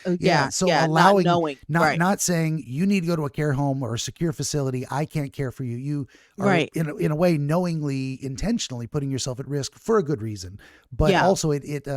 in trouble. So allowing, not saying you need to go to a care home or a secure facility. I can't care for you. You are in a way knowingly, intentionally putting yourself at risk for a good reason, but also it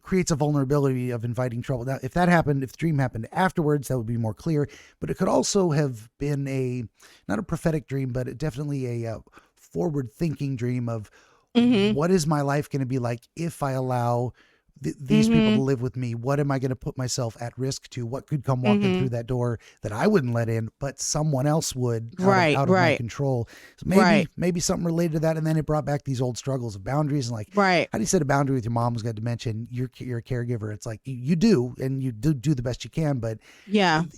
creates a vulnerability of inviting trouble. Now, if the dream happened afterwards, that would be more clear, but it could also have been not a prophetic dream, but definitely a forward-thinking dream of what is my life going to be like if I allow these people to live with me? What am I going to put myself at risk to? What could come walking through that door that I wouldn't let in, but someone else would out of my control? So maybe something related to that. And then it brought back these old struggles of boundaries and how do you set a boundary with your mom who's got dementia and you're a caregiver? It's like you do, and you do the best you can, but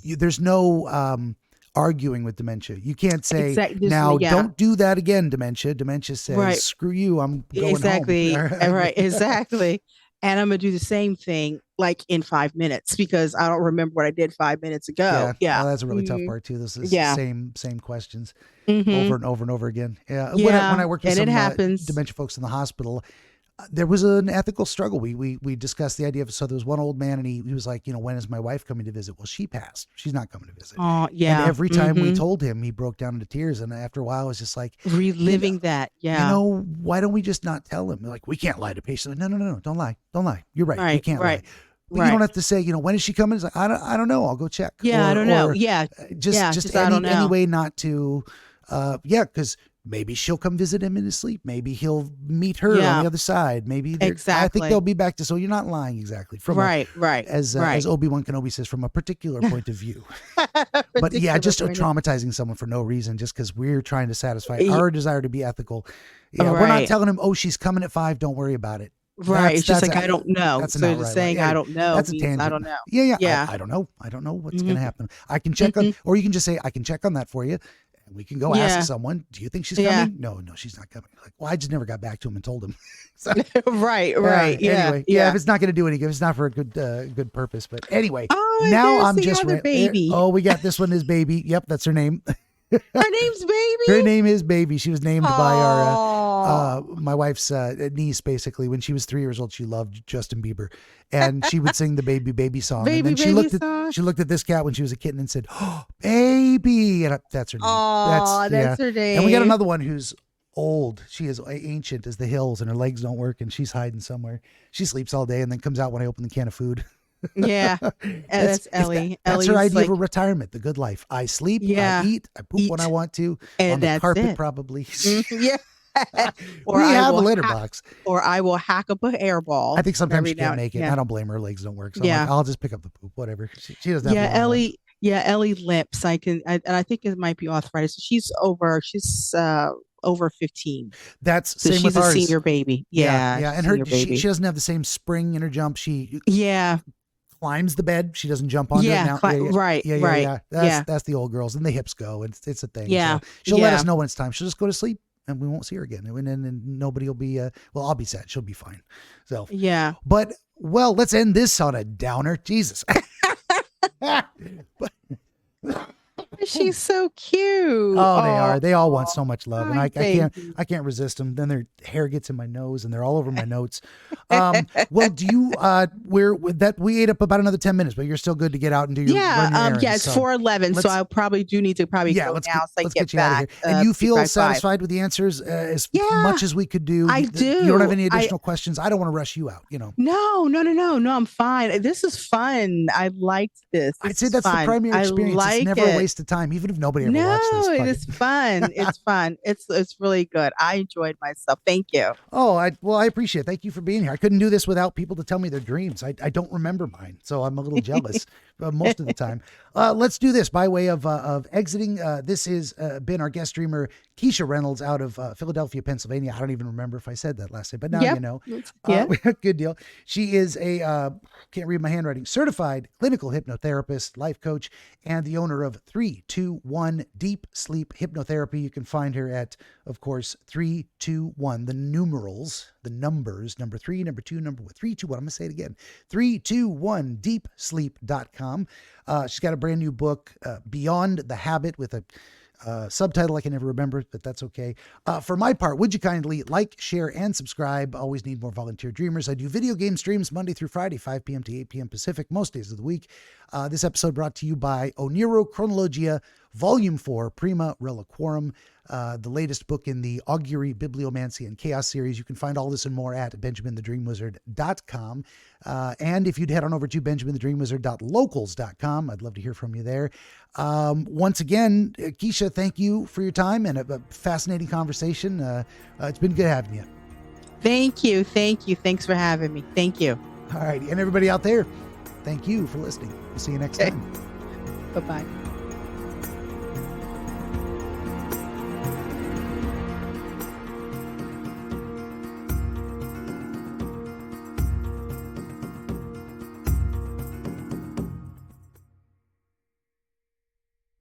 there's no arguing with dementia. You can't say don't do that again, dementia. Dementia says, screw you, I'm going home. Right, exactly. And I'm going to do the same thing like in 5 minutes because I don't remember what I did 5 minutes ago. Yeah. Well, that's a really tough part too. This is the same questions over and over and over again. Yeah. When I worked with some dementia folks in the hospital, There was an ethical struggle. We discussed the idea of, so there was one old man and he was like, when is my wife coming to visit? Well, she passed. She's not coming to visit. Oh, yeah. And every time we told him, he broke down into tears. And after a while, I was just like, reliving that. Yeah. Why don't we just not tell him? Like, we can't lie to patients. Like, no, don't lie. Don't lie. You're right. You can't lie. But you don't have to say, when is she coming? It's like, I don't know. I'll go check. Yeah, I don't know. Yeah. Just I don't know. any way not to, because maybe she'll come visit him in his sleep. Maybe he'll meet her on the other side. Maybe I think they'll be back to, so you're not lying exactly. From as Obi-Wan Kenobi says, from a particular point of view. But just traumatizing someone for no reason, just because we're trying to satisfy our desire to be ethical. Yeah, we're not telling him, she's coming at 5. Don't worry about it. Right. It's just like, I don't know. That's so just saying, I don't know. That's a tangent. I don't know. Yeah. I don't know. I don't know what's going to happen. I can check on, or you can just say, I can check on that for you. And we can go ask someone, do you think she's coming? No, she's not coming. Like, well, I just never got back to him and told him. So, right. Anyway, if it's not going to do any good, it's not for a good purpose. But anyway, now I'm just baby. We got this one is Baby. Yep, that's her name. Her name's Baby. Her name is Baby. She was named by our my wife's niece. Basically, when she was 3 years old, she loved Justin Bieber, and she would sing the Baby Baby song. And then she looked at this cat when she was a kitten and said, "Baby," and that's her name. Oh, that's her name. And we got another one who's old. She is ancient as the hills, and her legs don't work, and she's hiding somewhere. She sleeps all day and then comes out when I open the can of food. Yeah, that's Ellie. That's her idea of a retirement, the good life. I sleep, I eat, I poop when I want to, and on the carpet probably. Yeah. Or we have a litter box. Or I will hack up an air ball. I think sometimes she can't make it. I don't blame her. Legs don't work. So I'm like, I'll just pick up the poop, whatever. She doesn't have Ellie. Yeah, Ellie limps. And I think it might be arthritis. She's over 15. That's so same she's with a ours. senior baby. Yeah. And she doesn't have the same spring in her jump. She climbs the bed. She doesn't jump onto it now. Right. That's the old girls, and the hips go. It's a thing. Yeah. So she'll let us know when it's time. She'll just go to sleep, and we won't see her again. And then nobody will be. I'll be sad. She'll be fine. So But let's end this on a downer. Jesus. She's so cute. Oh, they are. They all want so much love, and I can't resist them. Then their hair gets in my nose, and they're all over my notes. Do you? We ate up about another 10 minutes, but you're still good to get out and do your errands, it's 4:11, so I probably do need to go now. Let's get you out of here. And you feel satisfied with the answers as much as we could do. I do. You don't have any additional questions. I don't want to rush you out. No. I'm fine. This is fun. I liked this. I'd say that's the primary experience. It's never a waste of time, even if nobody ever watched this. No, it is fun. It's fun. It's really good. I enjoyed myself. Thank you. Oh, I appreciate it. Thank you for being here. I couldn't do this without people to tell me their dreams. I don't remember mine, so I'm a little jealous most of the time. Let's do this by way of exiting. This has been our guest dreamer, Keisha Reynolds, out of Philadelphia, Pennsylvania. I don't even remember if I said that last time, but now you know. Good deal. She is a, can't read my handwriting, certified clinical hypnotherapist, life coach, and the owner of 321 Deep Sleep Hypnotherapy. You can find her at, of course, 321, the numerals, the numbers, number 3, number 2, number 321. I'm going to say it again, 321deepsleep.com. She's got a brand new book, Beyond the Habit, with a subtitle I can never remember, but that's okay. For my part, would you kindly like, share, and subscribe? Always need more volunteer dreamers. I do video game streams Monday through Friday, 5 p.m. to 8 p.m. Pacific, most days of the week. This episode brought to you by Oniro Chronologia, Volume 4, Prima Reliquorum, the latest book in the Augury, Bibliomancy, and Chaos series. You can find all this and more at BenjaminTheDreamWizard.com. And if you'd head on over to BenjaminTheDreamWizard.locals.com, I'd love to hear from you there. Once again, Keisha, thank you for your time and a fascinating conversation. It's been good having you. Thank you. Thanks for having me. Thank you. All righty. And everybody out there, thank you for listening. We'll see you next time. Bye-bye.